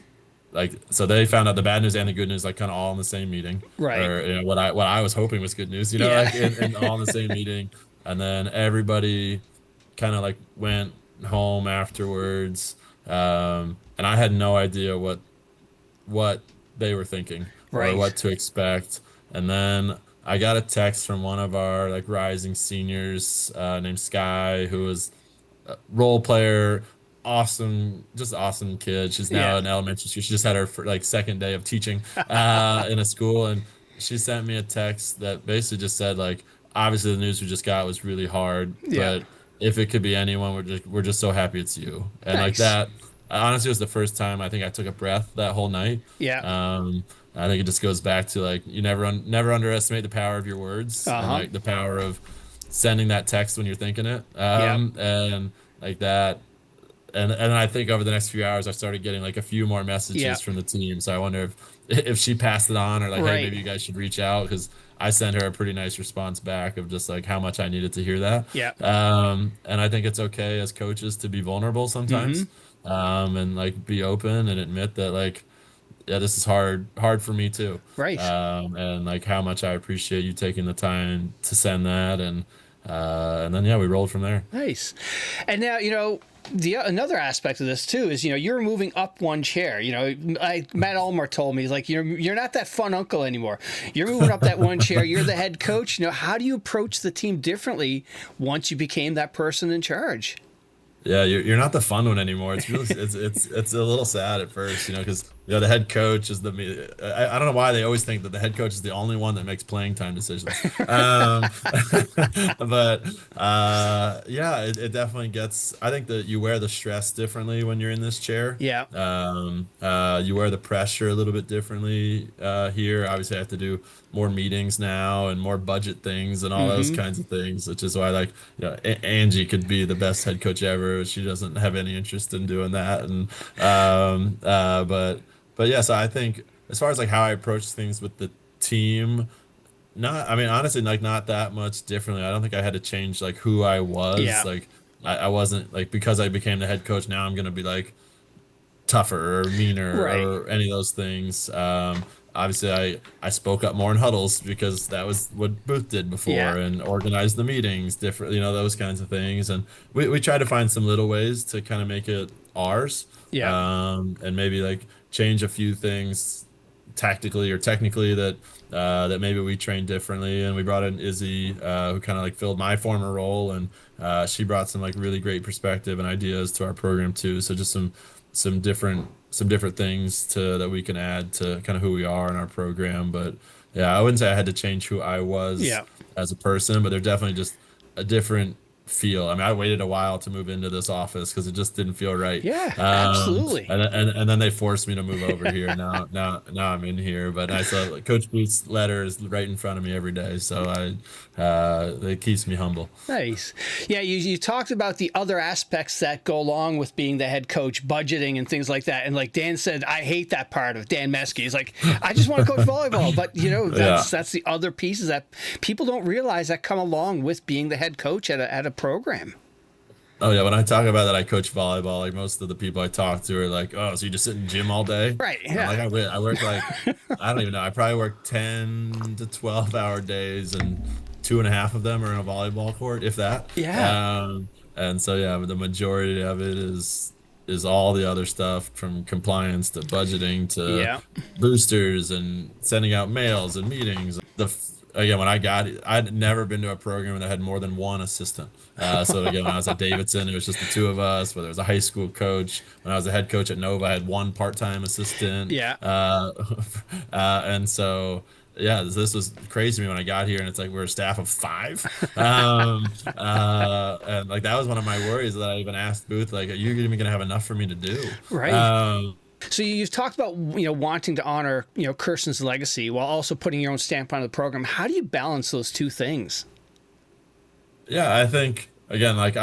like so they found out the bad news and the good news like kind of all in the same meeting, Right. or what I was hoping was good news, Yeah. like in all in the same meeting. And then everybody kind of like went home afterwards, and I had no idea what they were thinking or Right. what to expect. And then I got a text from one of our like rising seniors named Sky, who was role player, awesome, just awesome kid. She's Yeah. now in elementary school. She just had her like second day of teaching in a school, and she sent me a text that basically just said like, obviously the news we just got was really hard, Yeah. but if it could be anyone, we're just so happy it's you. And like Nice. that, honestly, was the first time I think I took a breath that whole night. Yeah. I think it just goes back to like you never underestimate the power of your words and Uh-huh. like the power of sending that text when you're thinking it. Yeah. And like that. And I think over the next few hours, I started getting like a few more Yeah. messages from the team. So I wonder if she passed it on or like, hey, Right. maybe you guys should reach out because I sent her a pretty nice response back of just like how much I needed to hear that. Yeah. And I think it's okay as coaches to be vulnerable Mm-hmm. sometimes, and like be open and admit that like, yeah, this is hard for me too. Right. And like how much I appreciate you taking the time to send that and then yeah, we rolled from there. Nice. And now, the another aspect of this too is, you're moving up one chair. Matt Ulmer told me, he's like, you're not that fun uncle anymore. You're moving up that one chair. You're the head coach. How do you approach the team differently once you became that person in charge? Yeah, you're not the fun one anymore. It's really it's a little sad at first, because the head coach is I don't know why they always think that the head coach is the only one that makes playing time decisions. But yeah, it definitely gets. I think that you wear the stress differently when you're in this chair. Yeah. You wear the pressure a little bit differently here. Obviously, I have to do more meetings now and more budget things and all those Mm-hmm. kinds of things, which is why like Angie could be the best head coach ever. She doesn't have any interest in doing that, and but yeah. So I think as far as like how I approach things with the team, not I mean honestly like not that much differently. I don't think I had to change like who I was. Yeah. Like I wasn't like because I became the head coach now I'm gonna be like tougher or meaner Right. or any of those things. Obviously, I spoke up more in huddles because that was what Booth did Yeah. before and organized the meetings different, those kinds of things. And we try to find some little ways to kind of make it ours, Yeah. and maybe like change a few things tactically or technically that maybe we trained differently. And we brought in Izzy, who kind of like filled my former role, and she brought some like really great perspective and ideas to our program too. So just some different things to that we can add to kind of who we are in our program. But yeah, I wouldn't say I had to change who I was Yeah. as a person, but they're definitely just a different feel. I mean, I waited a while to move into this office because it just didn't feel right. Yeah. Absolutely. And then they forced me to move over here. Now I'm in here, but I saw like, Coach Booth's letter is right in front of me every day, so it keeps me humble. Nice. Yeah, you talked about the other aspects that go along with being the head coach, budgeting and things like that. And like Dan said, I hate that part of Dan Meskey. He's like, I just want to coach volleyball. But Yeah. that's the other pieces that people don't realize that come along with being the head coach at a program. Oh yeah, when I talk about that, I coach volleyball. Like most of the people I talk to are like, "Oh, so you just sit in the gym all day?" Right. And I'm Yeah. like, I work like I don't even know. I probably work 10 to 12 hour days, and 2.5 of them are in a volleyball court, if that. Yeah. And so yeah, the majority of it is all the other stuff from compliance to budgeting to Yeah. boosters and sending out mails and meetings. Again, when I got it, I'd never been to a program that had more than one assistant. So again, when I was at Davidson, it was just the two of us. Whether it was a high school coach, when I was a head coach at Nova, I had one part-time assistant. Yeah. And so yeah, this was crazy to me when I got here, and it's like we're a staff of five. And like that was one of my worries that I even asked Booth, like, are you even gonna have enough for me to do? Right. So you've talked about wanting to honor Kirsten's legacy while also putting your own stamp on the program. How do you balance those two things? Yeah, I think again, like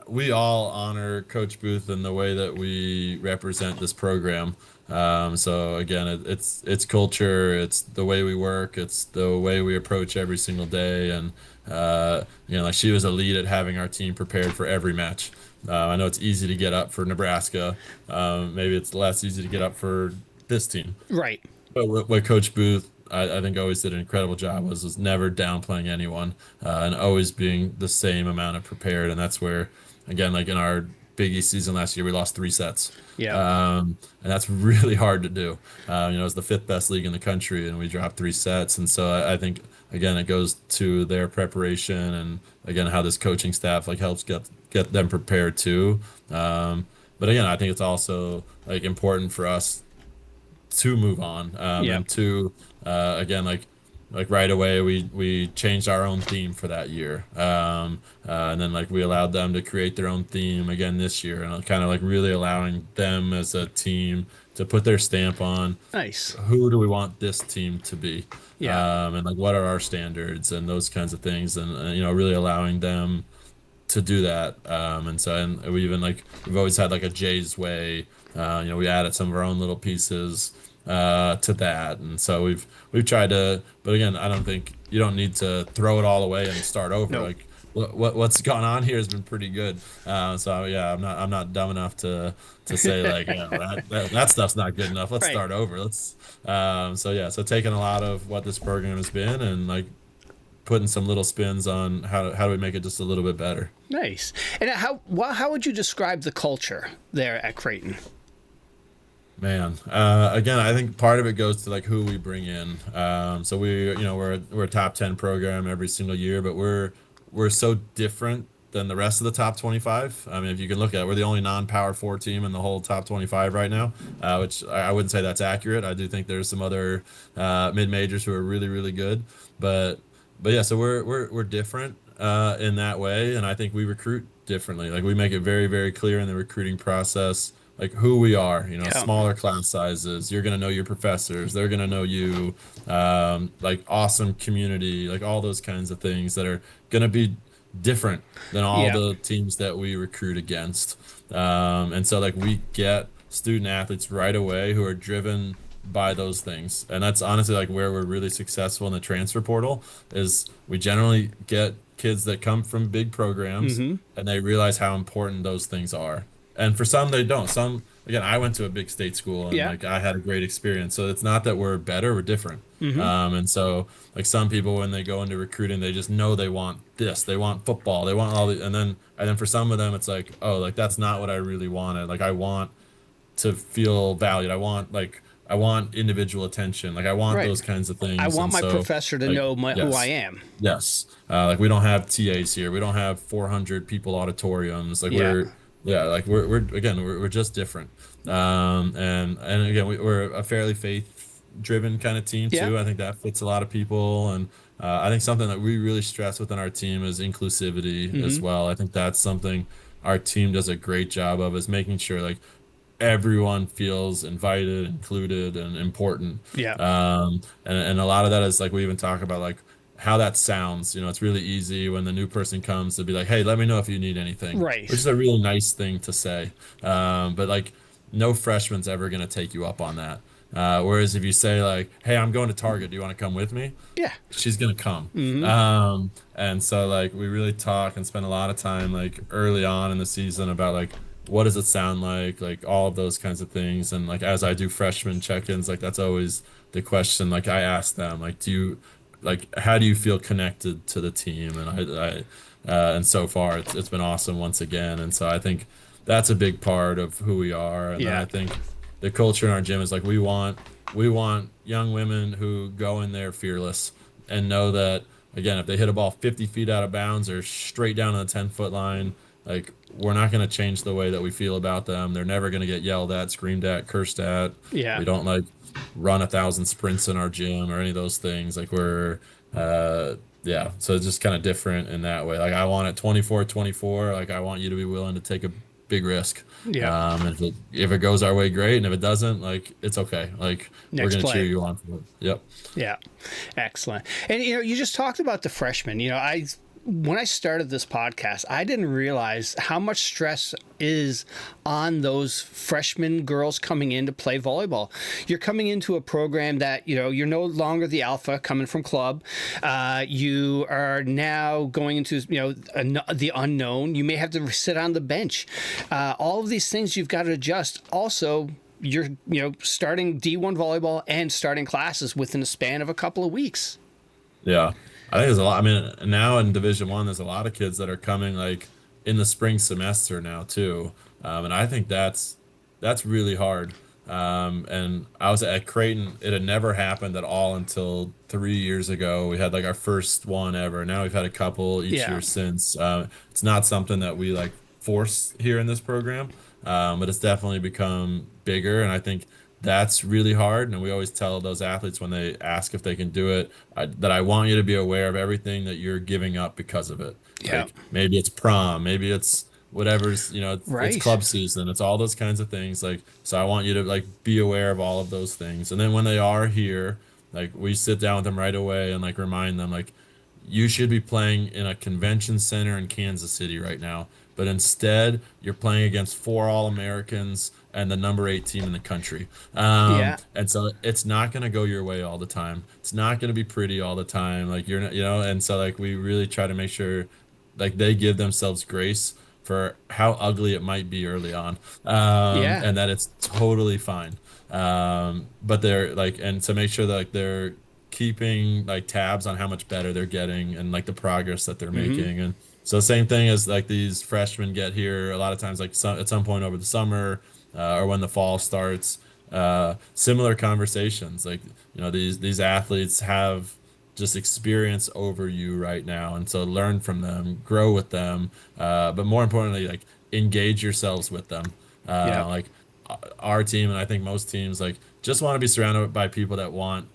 we all honor Coach Booth in the way that we represent this program. So again, it's culture, it's the way we work, it's the way we approach every single day, and like she was a lead at having our team prepared for every match. I know it's easy to get up for Nebraska. Maybe it's less easy to get up for this team. Right. But what Coach Booth, I think, always did an incredible job was never downplaying anyone, and always being the same amount of prepared. And that's where, again, like in our Big East season last year, we lost 3 sets. Yeah. And that's really hard to do. It's the fifth best league in the country, and we dropped 3 sets. And so I think, again, it goes to their preparation and, again, how this coaching staff like helps get them prepared too. But again, I think it's also like important for us to move on, Yeah. and to again, like right away we changed our own theme for that year, and then like we allowed them to create their own theme again this year, and kind of like really allowing them as a team to put their stamp on Nice. who do we want this team to be, Yeah. and like what are our standards and those kinds of things, and really allowing them to do that. And we even like we've always had like a Jay's way. We added some of our own little pieces to that, and so we've tried to. But again, I don't think you don't need to throw it all away and start over. No. Like what's gone on here has been pretty good. So yeah, I'm not dumb enough to say like that stuff's not good enough. Let's Right. start over. So taking a lot of what this program has been and like putting some little spins on how do we make it just a little bit better. Nice. And how would you describe the culture there at Creighton? Man, again, I think part of it goes to like who we bring in. So we're a top 10 program every single year, but we're so different than the rest of the top 25. I mean, if you can look at it, we're the only non-power 4 team in the whole top 25 right now, which I wouldn't say that's accurate. I do think there's some other mid-majors who are really, really good, but yeah, so we're different in that way, and I think we recruit differently. Like we make it very, very clear in the recruiting process, like who we are. Yeah. Smaller class sizes. You're gonna know your professors. They're gonna know you. Like awesome community. Like all those kinds of things that are gonna be different than all Yeah. the teams that we recruit against. And so like we get student athletes right away who are driven by those things, and that's honestly like where we're really successful in the transfer portal is we generally get kids that come from big programs and they realize how important those things are, and for some they don't. Some, again, I went to a big state school and Yeah. like I had a great experience, so it's not that we're better, we're different. And so like some people when they go into recruiting they just know they want this, they want football, they want all the, and then for some of them it's like, oh, like that's not what I really wanted. Like I want to feel valued. I want individual attention. Like I want Right. those kinds of things. I want And my so, professor to like, know who yes. I am. Yes. Like we don't have TAs here. We don't have 400 people auditoriums. Like Yeah. we're just different. And again, we're a fairly faith driven kind of team too. Yeah. I think that fits a lot of people. And I think something that we really stress within our team is inclusivity as well. I think that's something our team does a great job of, is making sure like everyone feels invited, included, and important. Yeah. And a lot of that is like we even talk about like how that sounds. It's really easy when the new person comes to be like, hey, let me know if you need anything. Right. Which is a really nice thing to say. But like no freshman's ever going to take you up on that. Whereas if you say like, hey, I'm going to Target, do you want to come with me? Yeah. She's going to come. And so like we really talk and spend a lot of time like early on in the season about like, what does it sound like all of those kinds of things. And like as I do freshman check-ins, like that's always the question. Like I ask them like, how do you feel connected to the team? And and so far it's been awesome once again. And so I think that's a big part of who we are. And then Yeah. I think the culture in our gym is like we want young women who go in there fearless and know that, again, if they hit a ball 50 feet out of bounds or straight down to the 10-foot line, like we're not going to change the way that we feel about them. They're never going to get yelled at, screamed at, cursed at. Yeah. We don't like run 1,000 sprints in our gym or any of those things. Like we're so it's just kind of different in that way. Like I want it 24-24. Like I want you to be willing to take a big risk. Yeah. And if it goes our way, great, and if it doesn't, like it's okay. Like we're Next gonna play. cheer you on for it. Yep. Yeah. Excellent. And you just talked about the freshmen. When I started this podcast, I didn't realize how much stress is on those freshman girls coming in to play volleyball. You're coming into a program that, you're no longer the alpha coming from club. You are now going into, the unknown. You may have to sit on the bench. All of these things you've got to adjust. Also, you're, starting D1 volleyball and starting classes within a span of a couple of weeks. Yeah. I think there's a lot. I mean, now in Division I, there's a lot of kids that are coming like in the spring semester now too. And I think that's really hard. And I was at Creighton. It had never happened at all until 3 years ago. We had like our first one ever. Now we've had a couple each Yeah. year since. It's not something that we like force here in this program, but it's definitely become bigger. And I think that's really hard. And we always tell those athletes when they ask if they can do it, that I want you to be aware of everything that you're giving up because of it. Yeah. Like maybe it's prom, maybe it's whatever's, it's Right. club season, it's all those kinds of things. Like, so I want you to like be aware of all of those things. And then when they are here, like we sit down with them right away and like remind them like you should be playing in a convention center in Kansas City right now, but instead you're playing against four All-Americans and the number 8 team in the country. Yeah. And so it's not going to go your way all the time. It's not going to be pretty all the time. Like you're not, and so like we really try to make sure like they give themselves grace for how ugly it might be early on, Yeah. and that it's totally fine. But they're like, and to make sure that like they're keeping like tabs on how much better they're getting and like the progress that they're Mm-hmm. making. And so same thing as like these freshmen get here a lot of times like at some point over the summer, or when the fall starts, similar conversations like these athletes have just experience over you right now, and so learn from them, grow with them, but more importantly like engage yourselves with them. Yeah. Like our team, and I think most teams like just want to be surrounded by people that want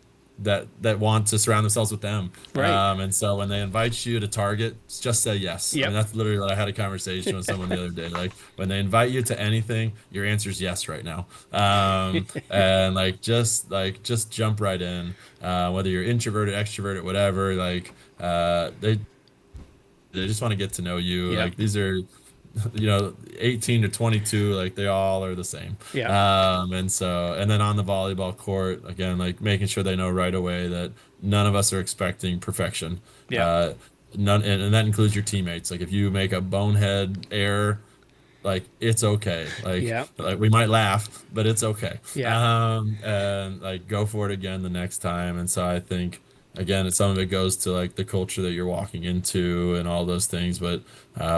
to surround themselves with them. Right. And so when they invite you to Target, just say yes. I mean, Yep. that's literally what I had a conversation with someone the other day. Like when they invite you to anything, your answer is yes right now. And like just jump right in. Whether you're introverted, extroverted, whatever, like they just want to get to know you. Yep. Like these are 18 to 22, like they all are the same. Yep. And then on the volleyball court, again, like making sure they know right away that none of us are expecting perfection. Yep. Uh, none, and that includes your teammates. Like if you make a bonehead error, like it's okay. Yep. Like we might laugh, but it's okay. Yeah. And like go for it again the next time. And so I think again, some of it goes to like the culture that you're walking into and all those things. But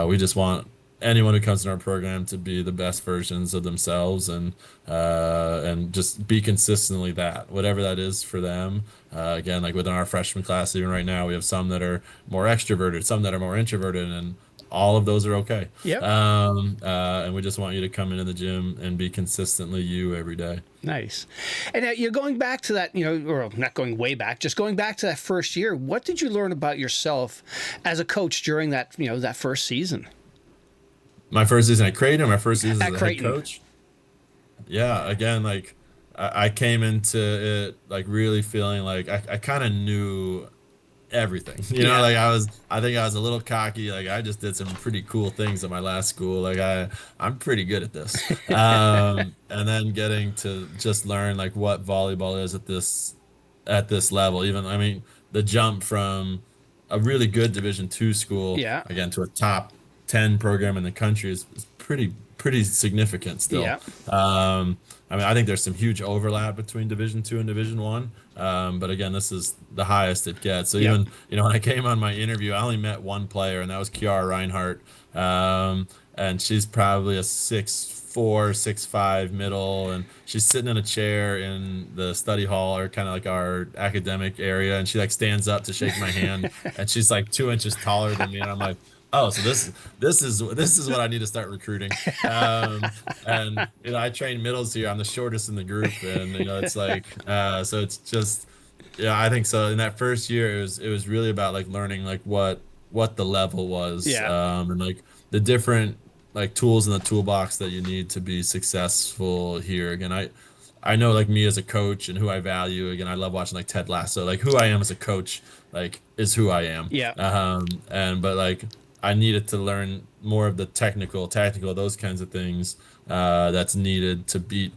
we just want anyone who comes in our program to be the best versions of themselves, and just be consistently that, whatever that is for them. Again, like within our freshman class, even right now, we have some that are more extroverted, some that are more introverted, and all of those are okay. Yep. And we just want you to come into the gym and be consistently you every day. Nice. And now you're going back to that, or not going way back, just going back to that first year. What did you learn about yourself as a coach during that, that first season? My first season at Creighton, my first season At as a head Creighton. coach. Yeah, again, like I came into it like really feeling like I kind of knew everything. Yeah. Like I think I was a little cocky. Like I just did some pretty cool things at my last school. Like I'm pretty good at this. And then getting to just learn like what volleyball is at this level. Even I mean the jump from a really good Division II school Yeah. again to a top 10 program in the country is pretty significant still. Yeah. I mean, I think there's some huge overlap between Division II and Division 1. But again, this is the highest it gets. So Yep. even, when I came on my interview, I only met one player, and that was Kiara Reinhardt. And she's probably a 6'4", 6'5" middle, and she's sitting in a chair in the study hall, or kind of like our academic area, and she like stands up to shake my hand, and she's like 2 inches taller than me, and I'm like, oh, so this is what I need to start recruiting. And I train middles here. I'm the shortest in the group, and it's like so it's just yeah. I think so. In that first year, it was really about like learning like what the level was, Yeah. and like the different like tools in the toolbox that you need to be successful here. Again, I know like me as a coach and who I value. Again, I love watching like Ted Lasso. Like who I am as a coach, like is who I am. Yeah. But like I needed to learn more of the technical, tactical, those kinds of things that's needed to beat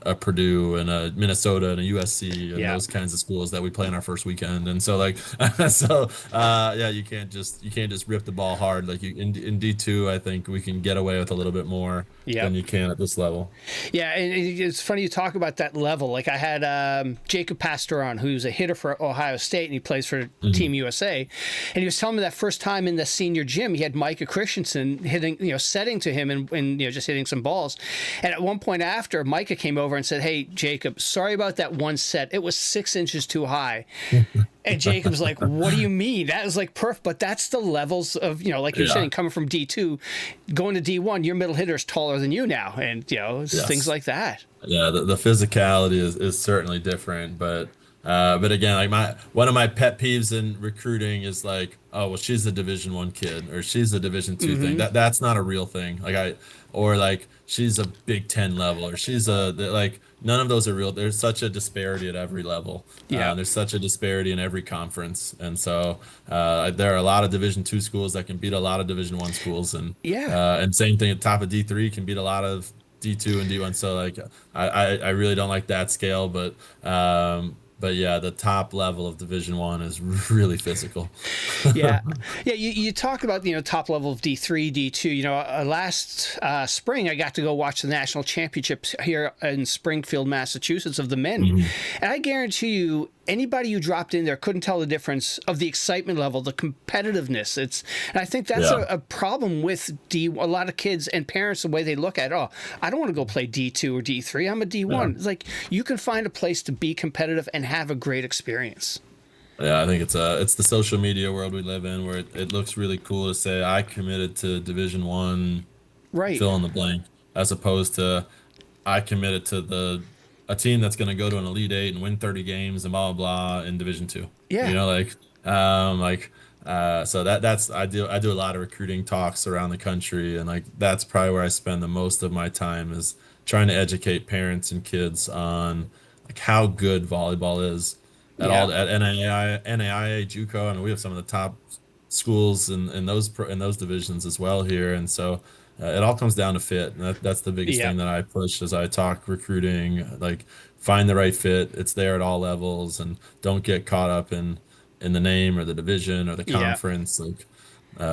a Purdue and a Minnesota and a USC and Yeah. those kinds of schools that we play in our first weekend. And so like yeah, you can't just rip the ball hard. Like in D2, I think we can get away with a little bit more than Yep. you can at this level. Yeah, and it's funny you talk about that level. Like I had Jacob Pastor on, who's a hitter for Ohio State, and he plays for Mhm. Team USA. And he was telling me that first time in the senior gym, he had Micah Christensen hitting, setting to him and just hitting some balls. And at one point after, Micah came over and said, "Hey, Jacob, sorry about that one set. It was 6 inches too high." And Jacob's like, "What do you mean? That is like perfect." But that's the levels of, like you're Yeah. saying, coming from D2, going to D1, your middle hitter is taller than you now. And, it's things Yes. like that. Yeah, the physicality is certainly different, but again, like my one of my pet peeves in recruiting is like, oh well, she's a Division 1 kid or she's a Division 2 thing. Hmm. That's not a real thing. Or like she's a Big 10 level or like none of those are real. There's such a disparity at every level. Yeah. There's such a disparity in every conference, and so there are a lot of Division 2 schools that can beat a lot of Division 1 schools, Yeah. and same thing at top of D3 can beat a lot of D2 and D1. So like I really don't like that scale, but yeah, the top level of Division 1 is really physical. Yeah, yeah. You talk about top level of D3, D2. Last spring I got to go watch the national championships here in Springfield, Massachusetts, of the men, Mhm. and I guarantee you, anybody who dropped in there couldn't tell the difference of the excitement level, the competitiveness. And I think that's Yeah. a problem with A lot of kids and parents, the way they look at, oh, I don't want to go play D2 or D3. I'm a Yeah. D1. It's like you can find a place to be competitive and have a great experience. Yeah, I think it's the social media world we live in where it looks really cool to say I committed to Division 1, Right. fill in the blank, as opposed to I committed to the a team that's going to go to an Elite 8 and win 30 games and blah blah blah in Division 2. You Yeah. know, like so that's I do a lot of recruiting talks around the country, and like that's probably where I spend the most of my time is trying to educate parents and kids on like how good volleyball is at Yeah. all at NAIA, JUCO. I mean, we have some of the top schools in those divisions as well here, and so it all comes down to fit, and that's the biggest Yeah. thing that I push as I talk recruiting. Like, find the right fit. It's there at all levels, and don't get caught up in the name or the division or the Yeah. conference. Like,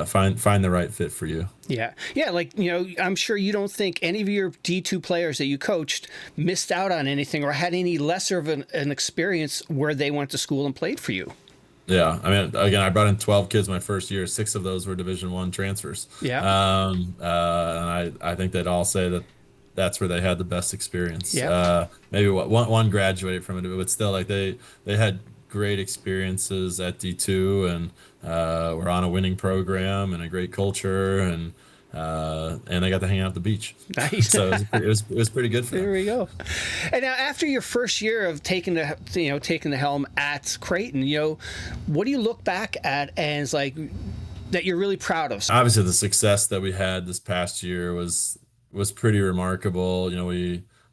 find the right fit for you. Yeah. Yeah. Like, I'm sure you don't think any of your D2 players that you coached missed out on anything or had any lesser of an experience where they went to school and played for you. Yeah, I mean, again, I brought in 12 kids my first year. Six of those were Division 1 transfers, Yeah. and I think they'd all say that that's where they had the best experience. Yeah. Maybe one graduated from it, but still, like they had great experiences at D2, and were on a winning program and a great culture, and they got to hang out at the beach, Nice. so it was pretty good for There them. we go. And now, after your first year of taking the helm at Creighton, what do you look back at as like that you're really proud of? Obviously the success that we had this past year was pretty remarkable.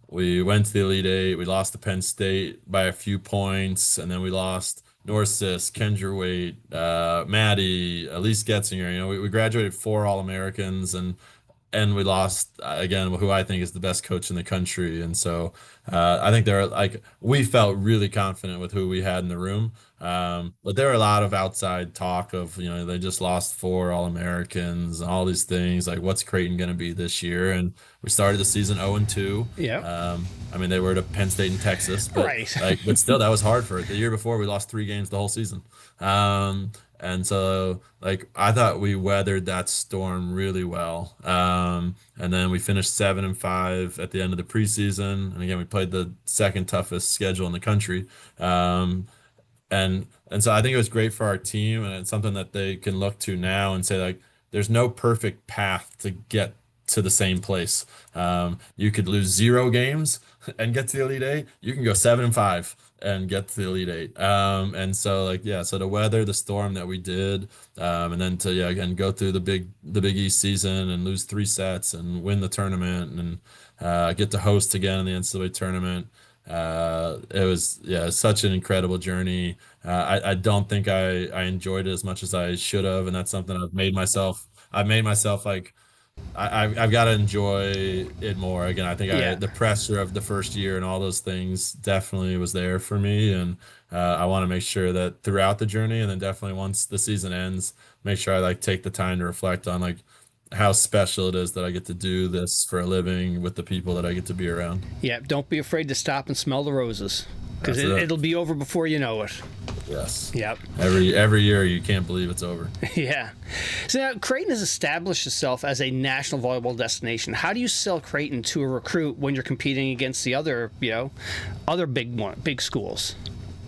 We went to the Elite 8. We lost to Penn State by a few points, and then we lost Norsis, Kendra Waite, Maddie, Elise Getzinger. We graduated 4 All-Americans, and we lost again who I think is the best coach in the country. And so I think we felt really confident with who we had in the room. But there were a lot of outside talk of, they just lost 4 All-Americans and all these things. Like, what's Creighton going to be this year? And we started the season 0-2. Yeah. I mean, they were to Penn State and Texas, but Right. but still, that was hard for it. The year before, we lost 3 games the whole season. And so, like, I thought we weathered that storm really well. And then we finished 7-5 at the end of the preseason. And again, we played the second toughest schedule in the country. And so I think it was great for our team, and it's something that they can look to now and say, like, there's no perfect path to get to the same place. You could lose 0 games and get to the Elite 8. You can go 7-5 and get to the Elite 8. And so, like, yeah, so to weather the storm that we did, and then to, yeah, again, go through the Big East season and lose 3 sets and win the tournament, and get to host again in the NCAA tournament. It was, yeah, such an incredible journey. I don't think I enjoyed it as much as I should have, and that's something I've made myself like I've got to enjoy it more. Again, I think Yeah. the pressure of the first year and all those things definitely was there for me, and I want to make sure that throughout the journey, and then definitely once the season ends, make sure I like take the time to reflect on like how special it is that I get to do this for a living with the people that I get to be around. Yeah. Don't be afraid to stop and smell the roses, because That's it. it'll be over before you know it. Yes. Yep. Every year you can't believe it's over. Yeah. So now Creighton has established itself as a national volleyball destination. How do you sell Creighton to a recruit when you're competing against the other, other big schools?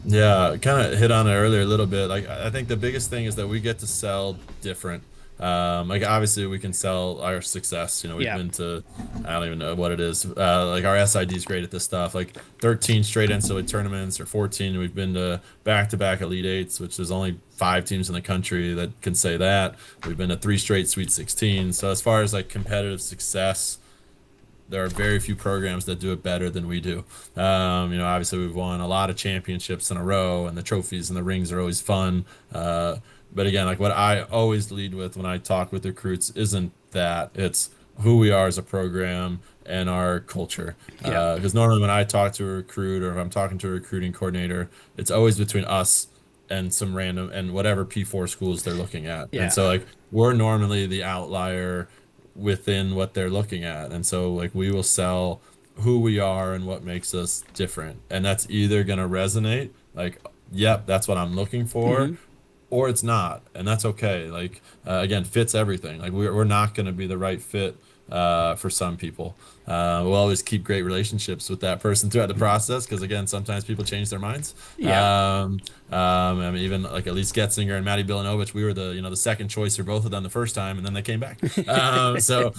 Yeah, kind of hit on it earlier a little bit. Like I think the biggest thing is that we get to sell different. Like obviously we can sell our success. We've Yeah. been to, I don't even know what it is. Like our SID is great at this stuff. Like 13 straight NCAA tournaments or 14. We've been to back-to-back Elite Eights, which there's only 5 teams in the country that can say that. We've been to 3 straight Sweet 16. So as far as like competitive success, there are very few programs that do it better than we do. Obviously we've won a lot of championships in a row, and the trophies and the rings are always fun. But again, like what I always lead with when I talk with recruits isn't that; it's who we are as a program and our culture. Yeah. Because normally when I talk to a recruit or if I'm talking to a recruiting coordinator, it's always between us and some random and whatever P4 schools they're looking at. And Yeah. so like we're normally the outlier within what they're looking at. And so like we will sell who we are and what makes us different. And that's either going to resonate like, yep, that's what I'm looking for, Hmm. or it's not. And that's okay. Like again, fits everything. Like we're not going to be the right fit for some people. We'll always keep great relationships with that person throughout the process because again, sometimes people change their minds. Yeah. I mean, even like Elise Getzinger and Maddie Bilinovich, we were the second choice for both of them the first time, and then they came back. So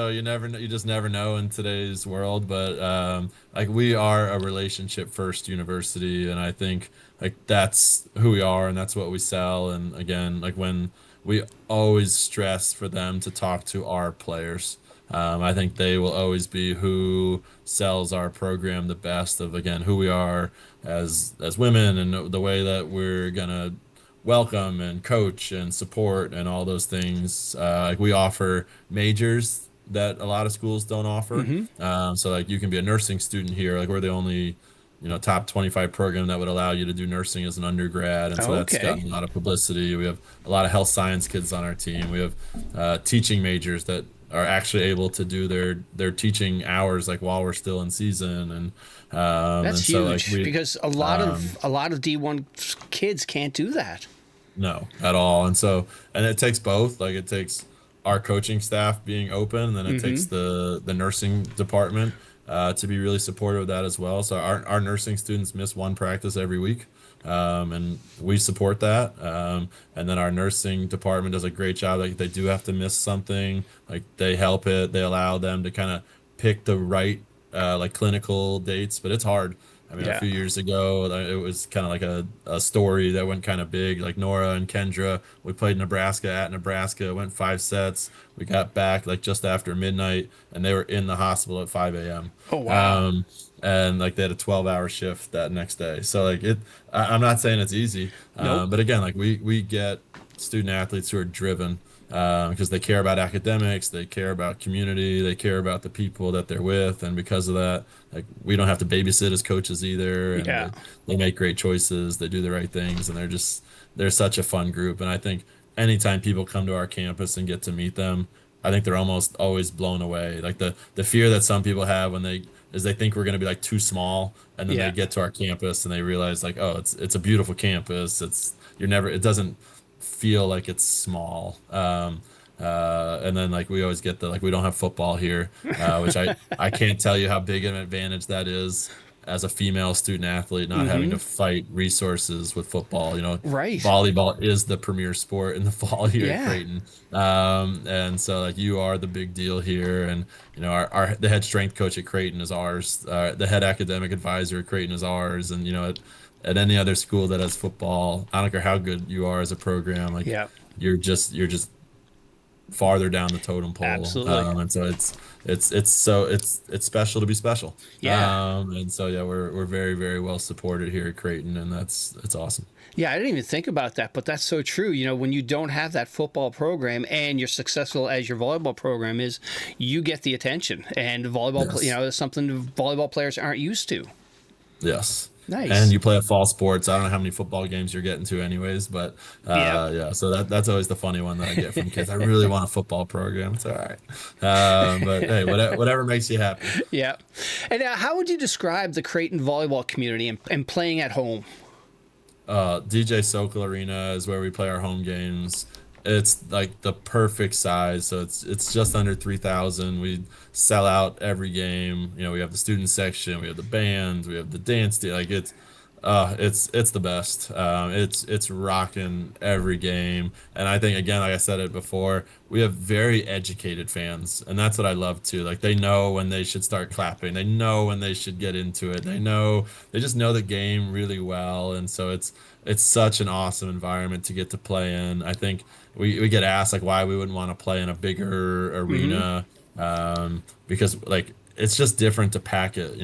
you just never know in today's world. But like we are a relationship first university, and I think like that's who we are, and that's what we sell. And again, like when we always stress for them to talk to our players. I think they will always be who sells our program the best of again who we are as women and the way that we're gonna welcome and coach and support and all those things. Like we offer majors that a lot of schools don't offer. Hmm. So like you can be a nursing student here. Like we're the only top 25 program that would allow you to do nursing as an undergrad, and so that's Okay. gotten a lot of publicity. We have a lot of health science kids on our team. We have teaching majors that are actually able to do their teaching hours like while we're still in season, and That's so like huge we because a lot of D1 kids can't do that. no at all, and it takes both. Like it takes our coaching staff being open, and then it takes Hmm. the nursing department to be really supportive of that as well. So our nursing students miss one practice every week, and we support that. And then our nursing department does a great job. Like if they do have to miss something, like they help it. They allow them to kind of pick the right like clinical dates, but it's hard. I mean, a Yeah. few years ago, it was kind of like a story that went kind of big. Like Nora and Kendra, we played Nebraska at Nebraska, went 5 sets. We got back like just after midnight, and they were in the hospital at 5 a.m. Oh, wow. Um, and like they had a 12-hour shift that next day. So like I'm not saying it's easy, Nope. but again, like we get student athletes who are driven because they care about academics, they care about community, they care about the people that they're with, and because of that, like we don't have to babysit as coaches either, and Yeah. they make great choices, they do the right things, and they're such a fun group. And I think anytime people come to our campus and get to meet them, I think they're almost always blown away. Like the fear that some people have when they think we're going to be like too small, and then they Yeah. get to our campus and they realize like, oh, it's a beautiful campus. It doesn't feel like it's small. And then like we always get the like we don't have football here, which I can't tell you how big an advantage that is as a female student athlete not having Hmm. to fight resources with football. Right. Volleyball is the premier sport in the fall here at Yeah. Creighton, and so like you are the big deal here, and our the head strength coach at Creighton is ours, the head academic advisor at Creighton is ours, and at any other school that has football, I don't care how good you are as a program, like Yeah. you're just farther down the totem pole. Absolutely. And so it's special to be special. Yeah. And so yeah, we're very, very well supported here at Creighton, and it's awesome. Yeah, I didn't even think about that, but that's so true. When you don't have that football program and you're successful as your volleyball program is, you get the attention. And volleyball, Yes. is something volleyball players aren't used to. Yes. And Nice. you play a fall sport, so I don't know how many football games you're getting to anyways, but Yeah. yeah, so that's always the funny one that I get from kids. I really want a football program. It's all right. But hey, whatever makes you happy. Yeah. And how would you describe the Creighton volleyball community and playing at home? DJ Sokol Arena is where we play our home games. It's like the perfect size, so it's just under 3,000. We sell out every game. We have the student section, we have the band, we have the dance. Like it's the best. It's rocking every game, and I think again, like I said it before, we have very educated fans, and that's what I love too. Like they know when they should start clapping, they know when they should get into it, they just know the game really well, and so it's such an awesome environment to get to play in. I think we get asked like why we wouldn't want to play in a bigger Hmm. arena, because like it's just different to pack it.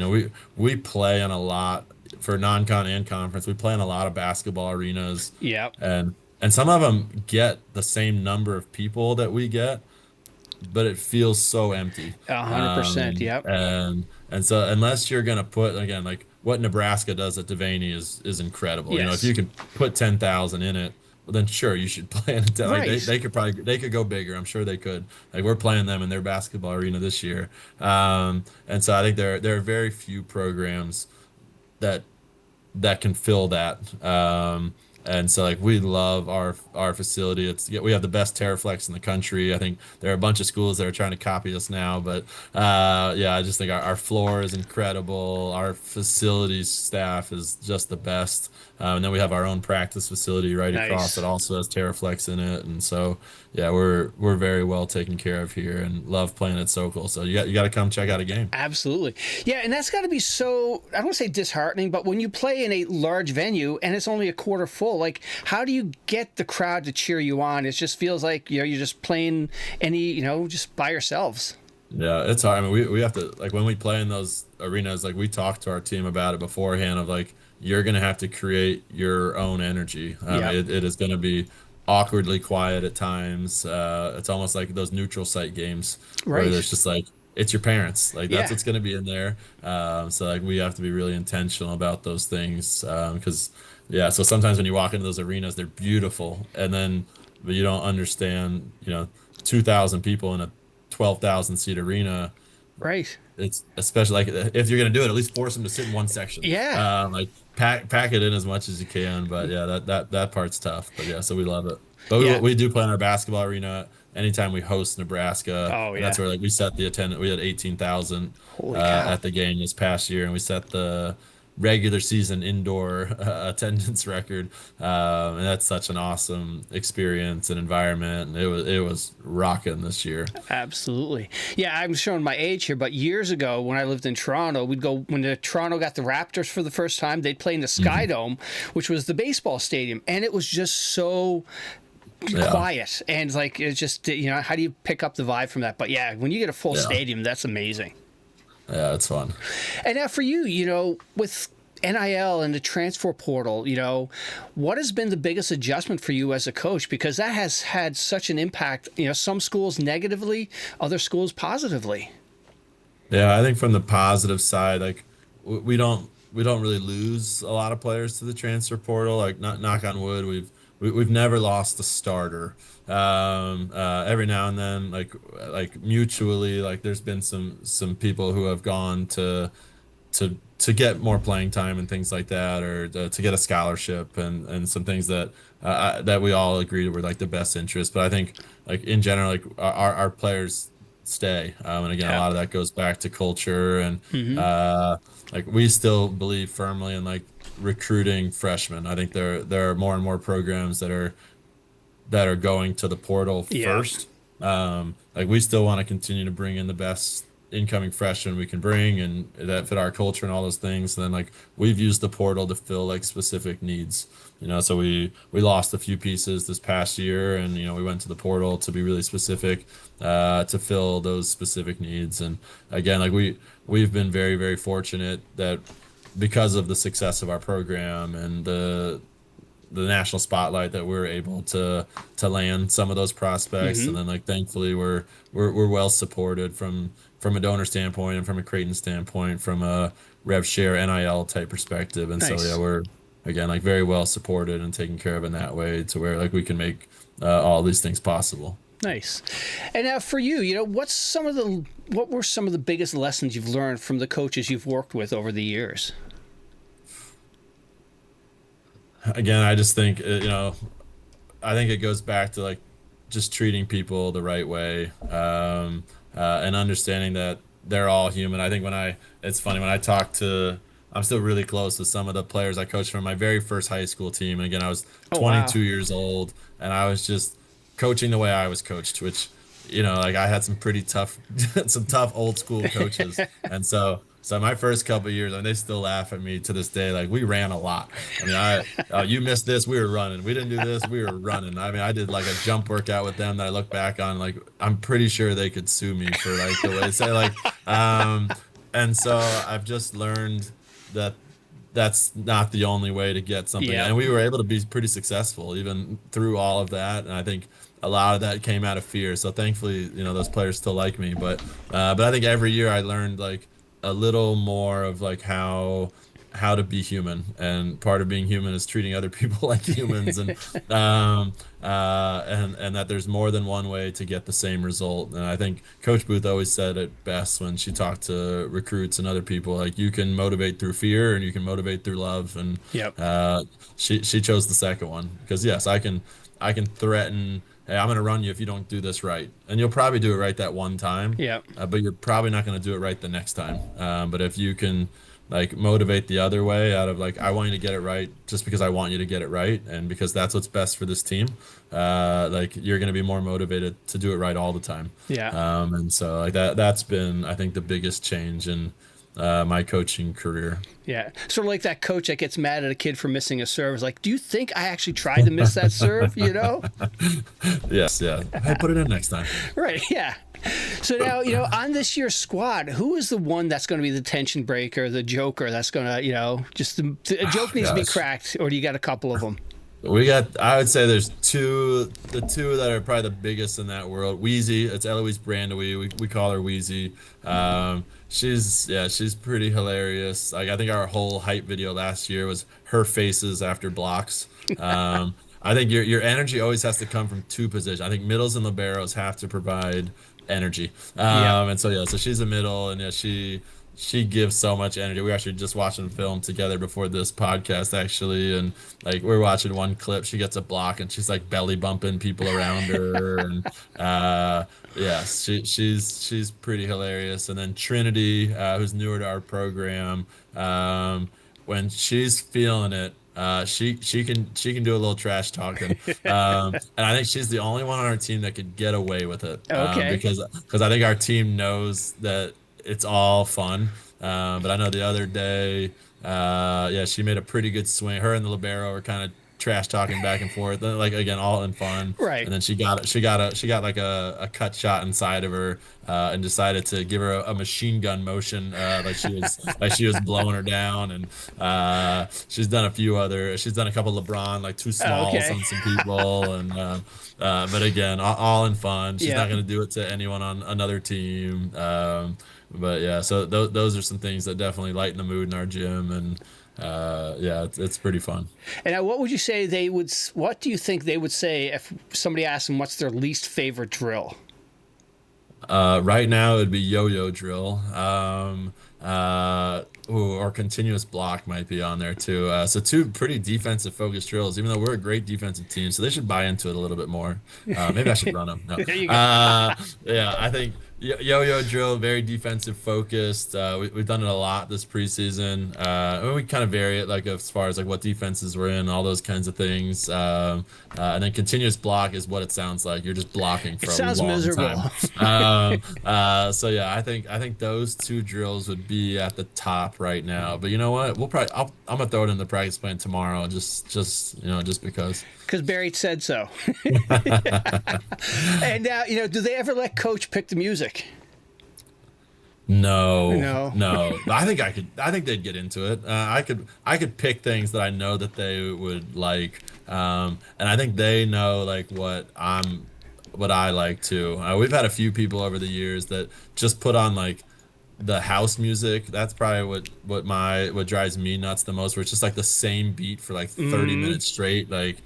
We play in a lot for non-con and conference. We play in a lot of basketball arenas, Yeah. and some of them get the same number of people that we get, but it feels so empty. 100%. Yep. And so unless you're gonna put again like what Nebraska does at Devaney is incredible. If Yes. you can put 10,000 in it, well, then sure you should play in it. Like Right. they could go bigger. I'm sure they could. Like we're playing them in their basketball arena this year. And so I think there are very few programs that can fill that. And so like we love our facility. We have the best Terraflex in the country. I think there are a bunch of schools that are trying to copy us now, but yeah, I just think our floor is incredible. Our facilities staff is just the best. And then we have our own practice facility right across that Nice. also has Terraflex in it. And so yeah, we're very well taken care of here and love playing at Sokol. So you got to come check out a game. Absolutely. Yeah, and that's got to be so, I don't want to say disheartening, but when you play in a large venue and it's only a quarter full, like how do you get the crowd to cheer you on? It just feels like, you're just playing just by yourselves. Yeah, it's hard. I mean, we have to like when we play in those arenas, like we talk to our team about it beforehand of like you're gonna have to create your own energy. Yep. It is gonna be awkwardly quiet at times. It's almost like those neutral site games where Right. there's just like it's your parents. Like that's Yeah. what's gonna be in there. So like we have to be really intentional about those things because yeah. So sometimes when you walk into those arenas, they're beautiful, and then but you don't understand. 2,000 people in a 12,000 seat arena. Right. It's especially like if you're gonna do it, at least force them to sit in one section. Yeah. Like pack it in as much as you can. But yeah, that part's tough. But yeah, so we love it. But Yeah. we do play in our basketball arena anytime we host Nebraska, Oh, and that's yeah. where like we set the attendance. We had 18,000 Holy cow. at the game this past year, and we set the regular season indoor attendance record. And that's such an awesome experience and environment. And it was rocking this year. Absolutely. Yeah, I'm showing my age here, but years ago when I lived in Toronto, we'd go when the Toronto got the Raptors for the first time, they'd play in the Sky Mhm. Dome, which was the baseball stadium, and it was just so Yeah, quiet and like it's just how do you pick up the vibe from that? But yeah, when you get a full yeah, stadium, that's amazing. yeah. It's fun. And now for you, with NIL and the transfer portal, what has been the biggest adjustment for you as a coach? Because that has had such an impact, some schools negatively, other schools positively. Yeah, I think from the positive side, like we don't really lose a lot of players to the transfer portal. Like not knock on wood, we've never lost a starter. Every now and then, like mutually, like there's been some people who have gone to get more playing time and things like that, or to get a scholarship and some things that we all agreed were like the best interest. But I think like in general, like our players stay, and again, a Yeah. lot of that goes back to culture and Hmm. like we still believe firmly in like recruiting freshmen. I think there are more and more programs that are going to the portal Yeah. first. Like we still want to continue to bring in the best incoming freshmen we can bring and that fit our culture and all those things. And then like we've used the portal to fill like specific needs, so we lost a few pieces this past year, and we went to the portal to be really specific, to fill those specific needs. And again, like we've been very, very fortunate that because of the success of our program and the national spotlight, that we're able to land some of those prospects. And then like thankfully we're well supported from a donor standpoint and from a Creighton standpoint, from a rev share NIL type perspective. And Nice. so yeah, we're again like very well supported and taken care of in that way, to where like we can make all these things possible. Nice. And now for you, what were some of the biggest lessons you've learned from the coaches you've worked with over the years? Again, I just think I think it goes back to like just treating people the right way, and understanding that they're all human. I think it's funny when I talk to, I'm still really close with some of the players I coached from my very first high school team. And again, I was Oh, wow. 22 years old, and I was just coaching the way I was coached, which, like I had some pretty tough, some tough old school coaches. And so my first couple of years, and they still laugh at me to this day. Like we ran a lot. I mean, you missed this, we were running. We didn't do this, we were running. I mean, I did like a jump workout with them that I look back on, like I'm pretty sure they could sue me for like the way they say like, and so I've just learned that that's not the only way to get something. Yeah. And we were able to be pretty successful even through all of that. And I think a lot of that came out of fear. So thankfully, those players still like me. But I think every year I learned like a little more of like how to be human, and part of being human is treating other people like humans, and and that there's more than one way to get the same result. And I think Coach Booth always said it best when she talked to recruits and other people, like you can motivate through fear and you can motivate through love. And Yep. She chose the second one, because yes, I can threaten, hey, I'm going to run you if you don't do this right. And you'll probably do it right that one time. Yeah. But you're probably not going to do it right the next time. But if you can like motivate the other way, out of like, I want you to get it right just because I want you to get it right, and because that's what's best for this team, like you're going to be more motivated to do it right all the time. Yeah. And so like that's been, I think, the biggest change in my coaching career. Yeah. Sort of like that coach that gets mad at a kid for missing a serve. Is like, do you think I actually tried to miss that serve? Yes, yeah. Hey, put it in next time. Right. Yeah. So now, on this year's squad, who is the one that's going to be the tension breaker, the joker that's going to, just a joke needs to be cracked, or do you got a couple of them? I would say there's the two that are probably the biggest in that world. Wheezy, it's Eloise Brandowy. We call her Wheezy. She's pretty hilarious. Like I think our whole hype video last year was her faces after blocks. I think your energy always has to come from two positions. I think middles and liberos have to provide energy. And so she's a middle, and she gives so much energy. We were actually just watching film together before this podcast, actually, and like we're watching one clip. She gets a block and she's like belly bumping people around her, and she's pretty hilarious. And then Trinity, who's newer to our program, when she's feeling it, she can do a little trash talking, and I think she's the only one on our team that could get away with it. Okay. Because I think our team knows that it's all fun. But I know the other day, she made a pretty good swing. Her and the libero were kind of trash talking back and forth, like again, all in fun. Right. And then she got like a cut shot inside of her, and decided to give her a machine gun motion, like she was blowing her down. And she's done a couple LeBron, like two smalls on some people, and but again, all in fun. She's not going to do it to anyone on another team. But yeah, so those are some things that definitely lighten the mood in our gym, and it's pretty fun. And now, what do you think they would say if somebody asked them what's their least favorite drill? Right now it'd be yo-yo drill, or continuous block might be on there too. So two pretty defensive focused drills, even though we're a great defensive team, so they should buy into it a little bit more. Maybe I should run them. No. There you go. I think Yo-yo drill, very defensive focused. We've done it a lot this preseason. And we kind of vary it like as far as like what defenses we're in, all those kinds of things. And then continuous block is what it sounds like. You're just blocking It for a sounds long time. miserable. So yeah, I think those two drills would be at the top right now. But you know what? I'm gonna throw it in the practice plan tomorrow, just because. Because Barry said so. And now, do they ever let coach pick the music? No, No. no. I think I could. I think they'd get into it. I could pick things that I know that they would like, and I think they know like what I like too. We've had a few people over the years that just put on like the house music. That's probably what drives me nuts the most. Where it's just like the same beat for like 30 minutes straight. Like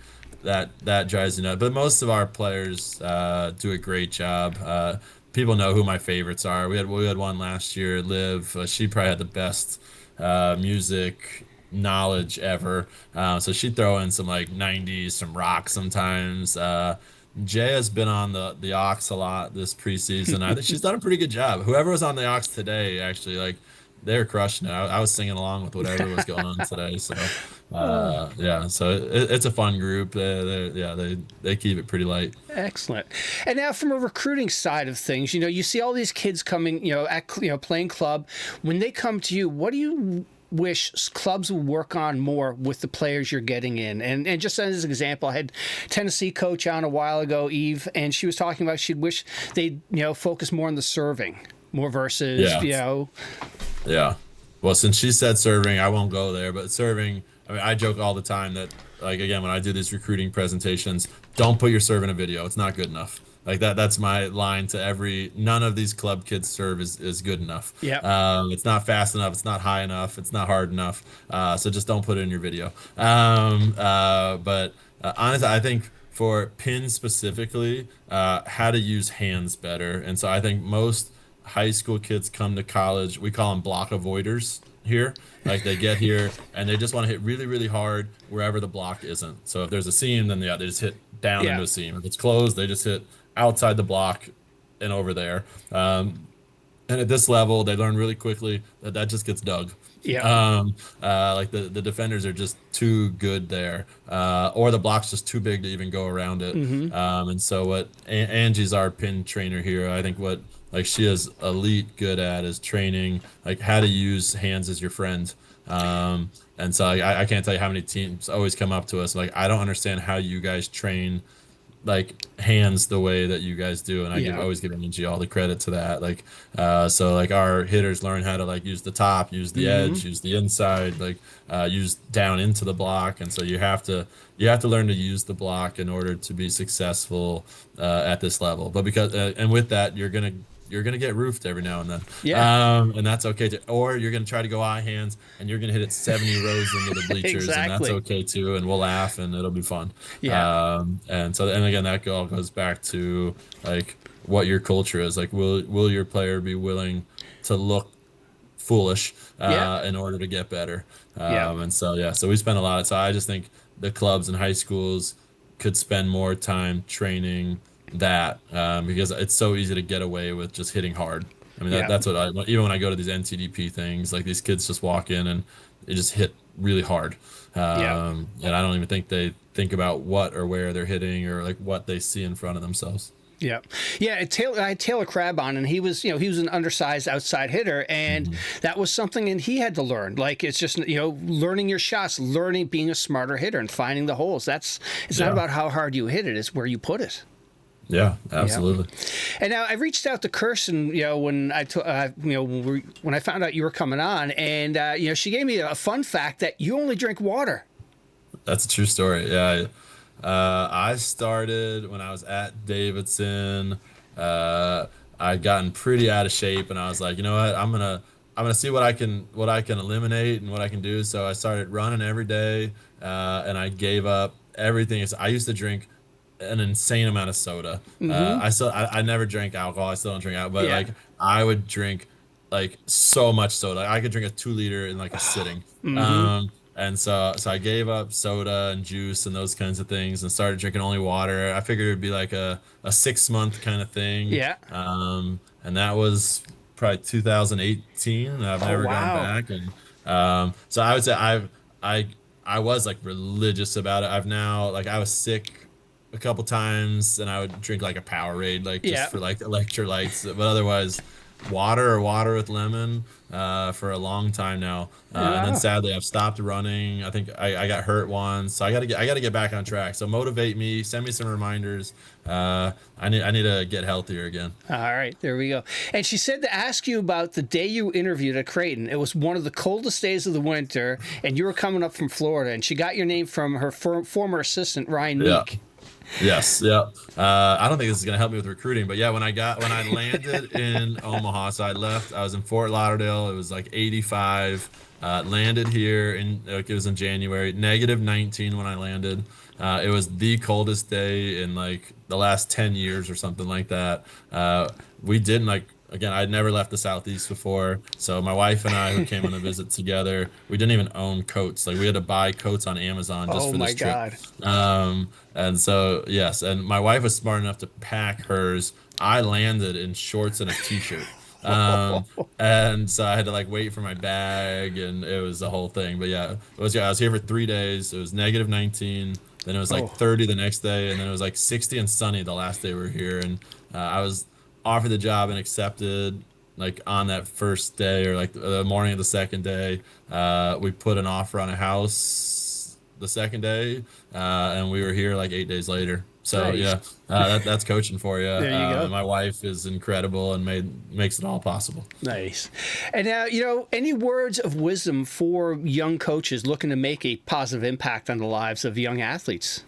that drives me nuts. But most of our players do a great job. People know who my favorites are. We had one last year, Liv. She probably had the best music knowledge ever. So she'd throw in some like 90s, some rock sometimes. Jay has been on the aux a lot this preseason. I think she's done a pretty good job. Whoever was on the aux today, actually, like they're crushing it. I was singing along with whatever was going on today. So, yeah, so it's a fun group. Yeah, they keep it pretty light. Excellent. And now, from a recruiting side of things, you see all these kids coming, playing club. When they come to you, what do you wish clubs would work on more with the players you're getting in? And just as an example, I had Tennessee coach on a while ago, Eve, and she was talking about she'd wish they'd focus more on the serving more versus Yeah. Yeah. Well, since she said serving, I won't go there, but serving, I mean, I joke all the time that, like, again, when I do these recruiting presentations, don't put your serve in a video. It's not good enough. Like that's my line to none of these club kids serve is good enough. Yeah. It's not fast enough. It's not high enough. It's not hard enough. So just don't put it in your video. But honestly, I think for pins specifically, how to use hands better. And so I think most high school kids come to college. We call them block avoiders here. Like they get here and they just want to hit really, really hard wherever the block isn't. So if there's a seam, then they just hit down into a seam. If it's closed, they just hit outside the block and over there. And at this level, they learn really quickly that just gets dug. Yeah. Like the defenders are just too good there, or the block's just too big to even go around it. And so what Angie's our pin trainer here. I think what like she is elite good at is training like how to use hands as your friend. And so I can't tell you how many teams always come up to us like I don't understand how you guys train like hands the way that you guys do, and always give Angie all the credit to that. Like so like our hitters learn how to like use the top, use the edge, use the inside, like use down into the block. And so you have to learn to use the block in order to be successful at this level. But because and with that you're gonna get roofed every now and then. And that's okay too. Or you're gonna try to go eye hands and you're gonna hit it 70 rows into the bleachers, and that's okay too. And we'll laugh and it'll be fun. And again, that all goes back to like what your culture is. Like, will your player be willing to look foolish in order to get better? And so we spend a lot of time. I just think the clubs and high schools could spend more time training that because it's so easy to get away with just hitting hard. I mean, that's what even when I go to these NTDP things, like these kids just walk in and they just hit really hard. And I don't even think they think about what or where they're hitting or like what they see in front of themselves. I had Taylor Crabb on, and he was an undersized outside hitter, and that was something, and he had to learn. Like it's just learning your shots, learning being a smarter hitter, and finding the holes. It's not about how hard you hit it; it's where you put it. Yeah, absolutely. And now I reached out to Kirsten, when I found out you were coming on, and she gave me a fun fact that you only drink water. That's a true story. Yeah. I started when I was at Davidson. I'd gotten pretty out of shape, and I was like, you know what? I'm gonna see what I can eliminate and what I can do. So I started running every day, and I gave up everything. I used to drink an insane amount of soda. I never drank alcohol. I still don't drink alcohol, but like I would drink like so much soda. I could drink a 2 liter in like a sitting. And so I gave up soda and juice and those kinds of things and started drinking only water. I figured it'd be like a 6 month kind of thing. Yeah. And that was probably 2018. I've Oh never gone wow. back. And so I would say I I was like religious about it. I've now like I was sick a couple times and I would drink like a Powerade like just Yeah. for like electrolytes, but otherwise water or water with lemon for a long time now. And then Yeah. sadly I've stopped running. I think I got hurt once. So I gotta get back on track. So motivate me, send me some reminders. I need to get healthier again. All right, there we go. And she said to ask you about the day you interviewed at Creighton. It was one of the coldest days of the winter, and you were coming up from Florida, and she got your name from her former assistant, Ryan Yeah. Meek. Yes, yeah. I don't think this is gonna help me with recruiting, but yeah, when I landed in Omaha, so I left. I was in Fort Lauderdale. It was like 85. Landed here in like it was in January, -19 when I landed. It was the coldest day in like the last 10 years or something like that. We didn't like again. I'd never left the Southeast before, so my wife and I, who came on a visit together, we didn't even own coats. Like we had to buy coats on Amazon just Oh for my this trip. God. And so, yes, and my wife was smart enough to pack hers. I landed in shorts and a t-shirt. Um, and so I had to like wait for my bag and it was the whole thing. But yeah, I was here for 3 days. It was -19. Then it was like Oh, 30 the next day, and then it was like 60 and sunny the last day we were here. And I was offered the job and accepted like on that first day or like the morning of the second day. We put an offer on a house the second day, and we were here like 8 days later. So nice. yeah, that's coaching for you. There you And go. my wife is incredible and makes it all possible. Nice. And now, any words of wisdom for young coaches looking to make a positive impact on the lives of young athletes?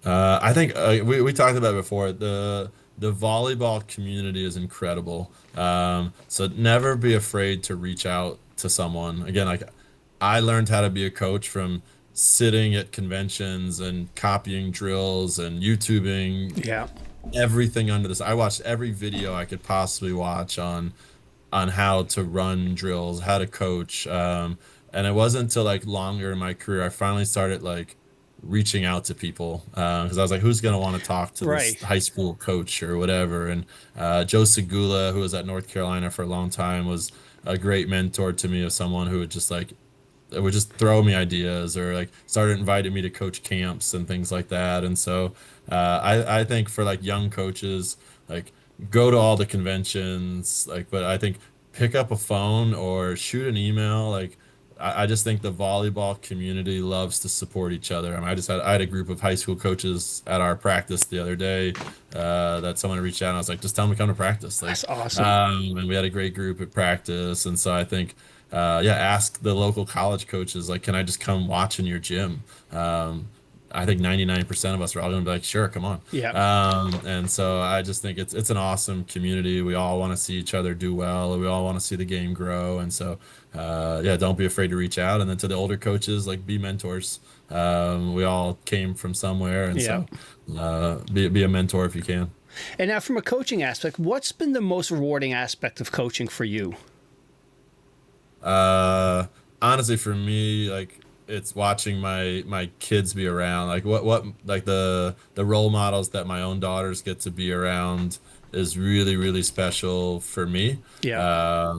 I think we talked about it before. The volleyball community is incredible. So never be afraid to reach out to someone. Again, like I learned how to be a coach from sitting at conventions and copying drills and YouTubing Yeah. everything under this. I watched every video I could possibly watch on how to run drills, how to coach. And it wasn't until like longer in my career I finally started like reaching out to people because I was like, who's gonna want to talk to this Right. high school coach or whatever? And Joe Segula, who was at North Carolina for a long time, was a great mentor to me of someone who would just like it would just throw me ideas or like started inviting me to coach camps and things like that. And so I think for like young coaches, like go to all the conventions, like, but I think pick up a phone or shoot an email. Like, I just think the volleyball community loves to support each other. I mean, I had a group of high school coaches at our practice the other day that someone reached out and I was like, just tell them to come to practice. Like, That's awesome. and we had a great group at practice. And so I think, yeah, ask the local college coaches, like, can I just come watch in your gym? I think 99% of us are all going to be like, sure, come on. Yeah. And so I just think it's an awesome community. We all want to see each other do well. We all want to see the game grow. And so, yeah, don't be afraid to reach out. And then to the older coaches, like be mentors. We all came from somewhere. And Yeah. so, be a mentor if you can. And now, from a coaching aspect, what's been the most rewarding aspect of coaching for you? Uh, Honestly, for me, like it's watching my kids be around. Like what like the role models that my own daughters get to be around is really really special for me. Yeah.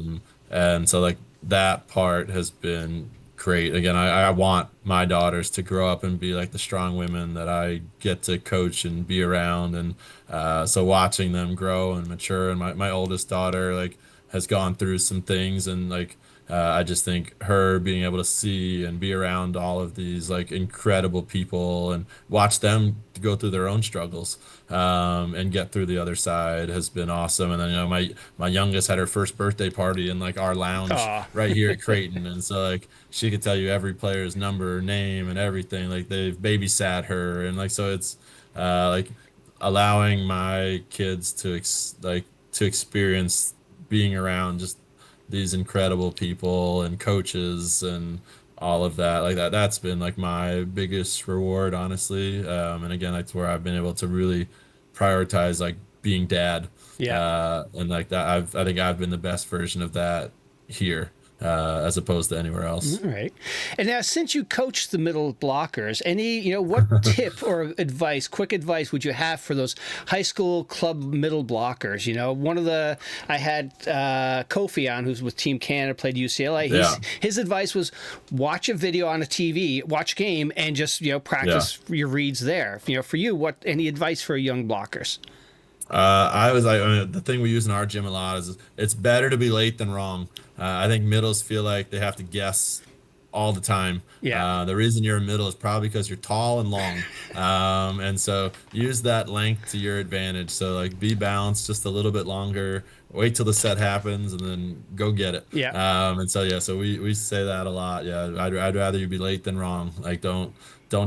And so like that part has been great. Again, I want my daughters to grow up and be like the strong women that I get to coach and be around. And so watching them grow and mature, and my oldest daughter like has gone through some things, and like I just think her being able to see and be around all of these like incredible people and watch them go through their own struggles and get through the other side has been awesome. And then my youngest had her first birthday party in like our lounge Ah, right here at Creighton, and so like she could tell you every player's number, name, and everything. Like they've babysat her, and like so it's like allowing my kids to to experience being around just these incredible people and coaches and all of that like that's been like my biggest reward, honestly. And again, that's where I've been able to really prioritize like being dad, yeah. and like that I think I've been the best version of that here. as opposed to anywhere else. All right. And now, since you coach the middle blockers, what tip or advice, quick advice, would you have for those high school club middle blockers? I had Kofi on, who's with Team Canada, played UCLA. Yeah. His advice was watch a video on a TV, watch game, and just practice your reads there. For you, any advice for young blockers? The thing we use in our gym a lot is it's better to be late than wrong. I think middles feel like they have to guess all the time. Yeah. The reason you're a middle is probably because you're tall and long. And so use that length to your advantage. So like be balanced just a little bit longer, wait till the set happens and then go get it. Yeah. And so, yeah, so we say that a lot. Yeah. I'd rather you be late than wrong. Like don't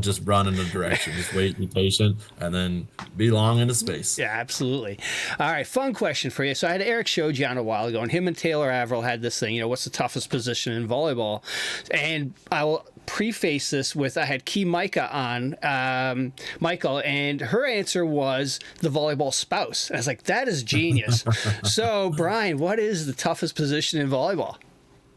just run in the direction. Just wait, be patient, and then be long into space. Yeah, absolutely. All right, fun question for you. So I had Eric showed you on a while ago, and him and Taylor Averill had this thing, what's the toughest position in volleyball? And I will preface this with I had Key Micah on, Michael, and her answer was the volleyball spouse. And I was like, that is genius. So, Brian, what is the toughest position in volleyball?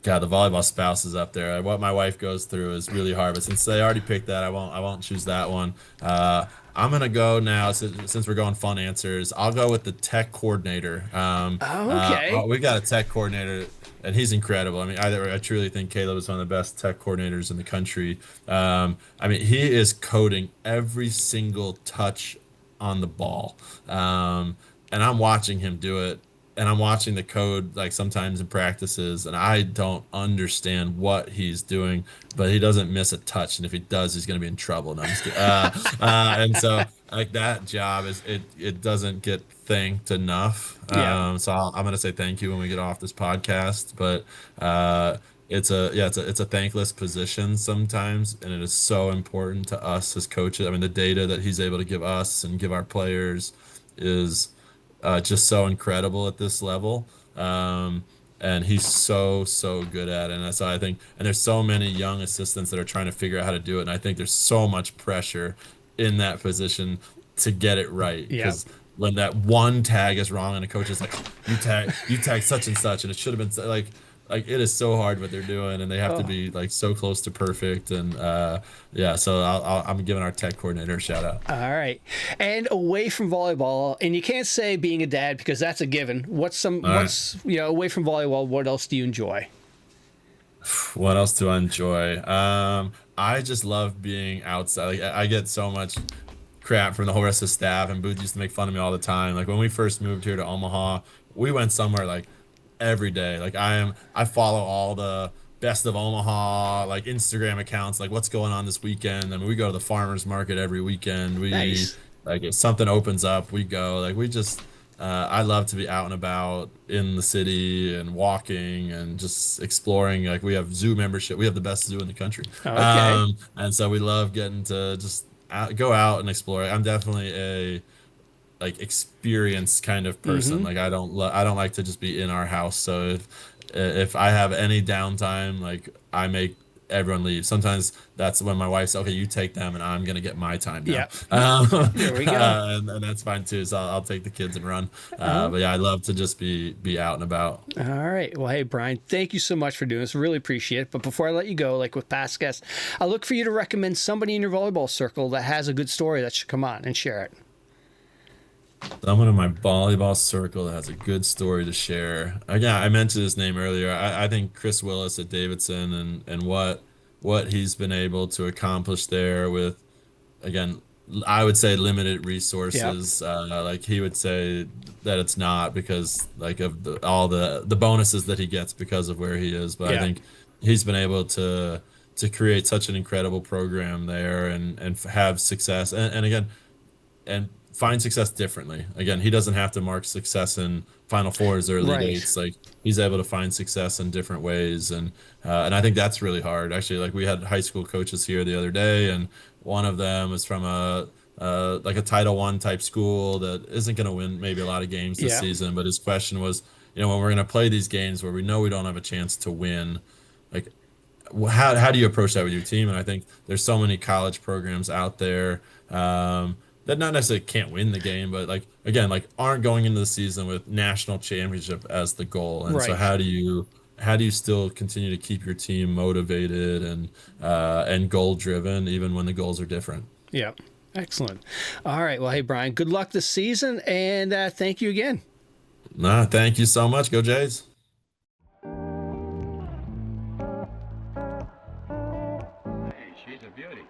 God, the volleyball spouse is up there. What my wife goes through is really hard, but since they already picked that, I won't choose that one. I'm gonna go now since we're going fun answers. I'll go with the tech coordinator. Okay. We got a tech coordinator, and he's incredible. I mean, I truly think Caleb is one of the best tech coordinators in the country. I mean, he is coding every single touch on the ball, and I'm watching him do it. And I'm watching the code like sometimes in practices, and I don't understand what he's doing, but he doesn't miss a touch, and if he does, he's going to be in trouble. No, I'm just kidding. And so like that job it doesn't get thanked enough. Yeah. So I'm going to say thank you when we get off this podcast, but it's a thankless position sometimes, and it is so important to us as coaches. I mean, the data that he's able to give us and give our players is just so incredible at this level. And he's so good at it. And so I think, and there's so many young assistants that are trying to figure out how to do it. And I think there's so much pressure in that position to get it right. Yeah. Because when that one tag is wrong and a coach is like, you tag such and such, and it should have been like it is so hard what they're doing, and they have to be like so close to perfect. And so I'm giving our tech coordinator a shout out. All right. And away from volleyball, and you can't say being a dad because that's a given. Away from volleyball, what else do you enjoy? What else do I enjoy? I just love being outside. Like I get so much crap from the whole rest of the staff, and Booth used to make fun of me all the time. Like when we first moved here to Omaha, we went somewhere like every day. Like I follow all the best of Omaha like Instagram accounts, like what's going on this weekend. I mean, we go to the farmers market every weekend. Nice. Like if something opens up, we go. Like we just I love to be out and about in the city and walking and just exploring. Like we have zoo membership. We have the best zoo in the country. Okay. And so we love getting to just go out and explore. I'm definitely a like experienced kind of person. Like I don't like to just be in our house. So if I have any downtime, like I make everyone leave. Sometimes that's when my wife says, okay, you take them and I'm gonna get my time now. Yeah. There we go. And that's fine too. So I'll take the kids and run. But yeah, I love to just be out and about. All right. Well, hey, Brian, thank you so much for doing this. Really appreciate it. But before I let you go, like with past guests, I look for you to recommend somebody in your volleyball circle that has a good story that should come on and share it. Someone in my volleyball circle that has a good story to share. Again, I mentioned his name earlier. I think Chris Willis at Davidson and what he's been able to accomplish there with, again, I would say limited resources. Like he would say that it's not because like of all the bonuses that he gets because of where he is. But I think he's been able to create such an incredible program there and have success. And again, and find success differently. Again, he doesn't have to mark success in Final Fours or Elite Eights. Like he's able to find success in different ways, and I think that's really hard. Actually, like we had high school coaches here the other day, and one of them is from like a Title I type school that isn't going to win maybe a lot of games this season. But his question was, when we're going to play these games where we know we don't have a chance to win, like how do you approach that with your team? And I think there's so many college programs out there. That not necessarily can't win the game, but like again, like aren't going into the season with national championship as the goal. And so how do you how do you still continue to keep your team motivated and goal driven even when the goals are different? Yeah. Excellent. All right. Well, hey, Brian, good luck this season, and thank you again. Nah, thank you so much. Go Jays. Hey, she's a beauty.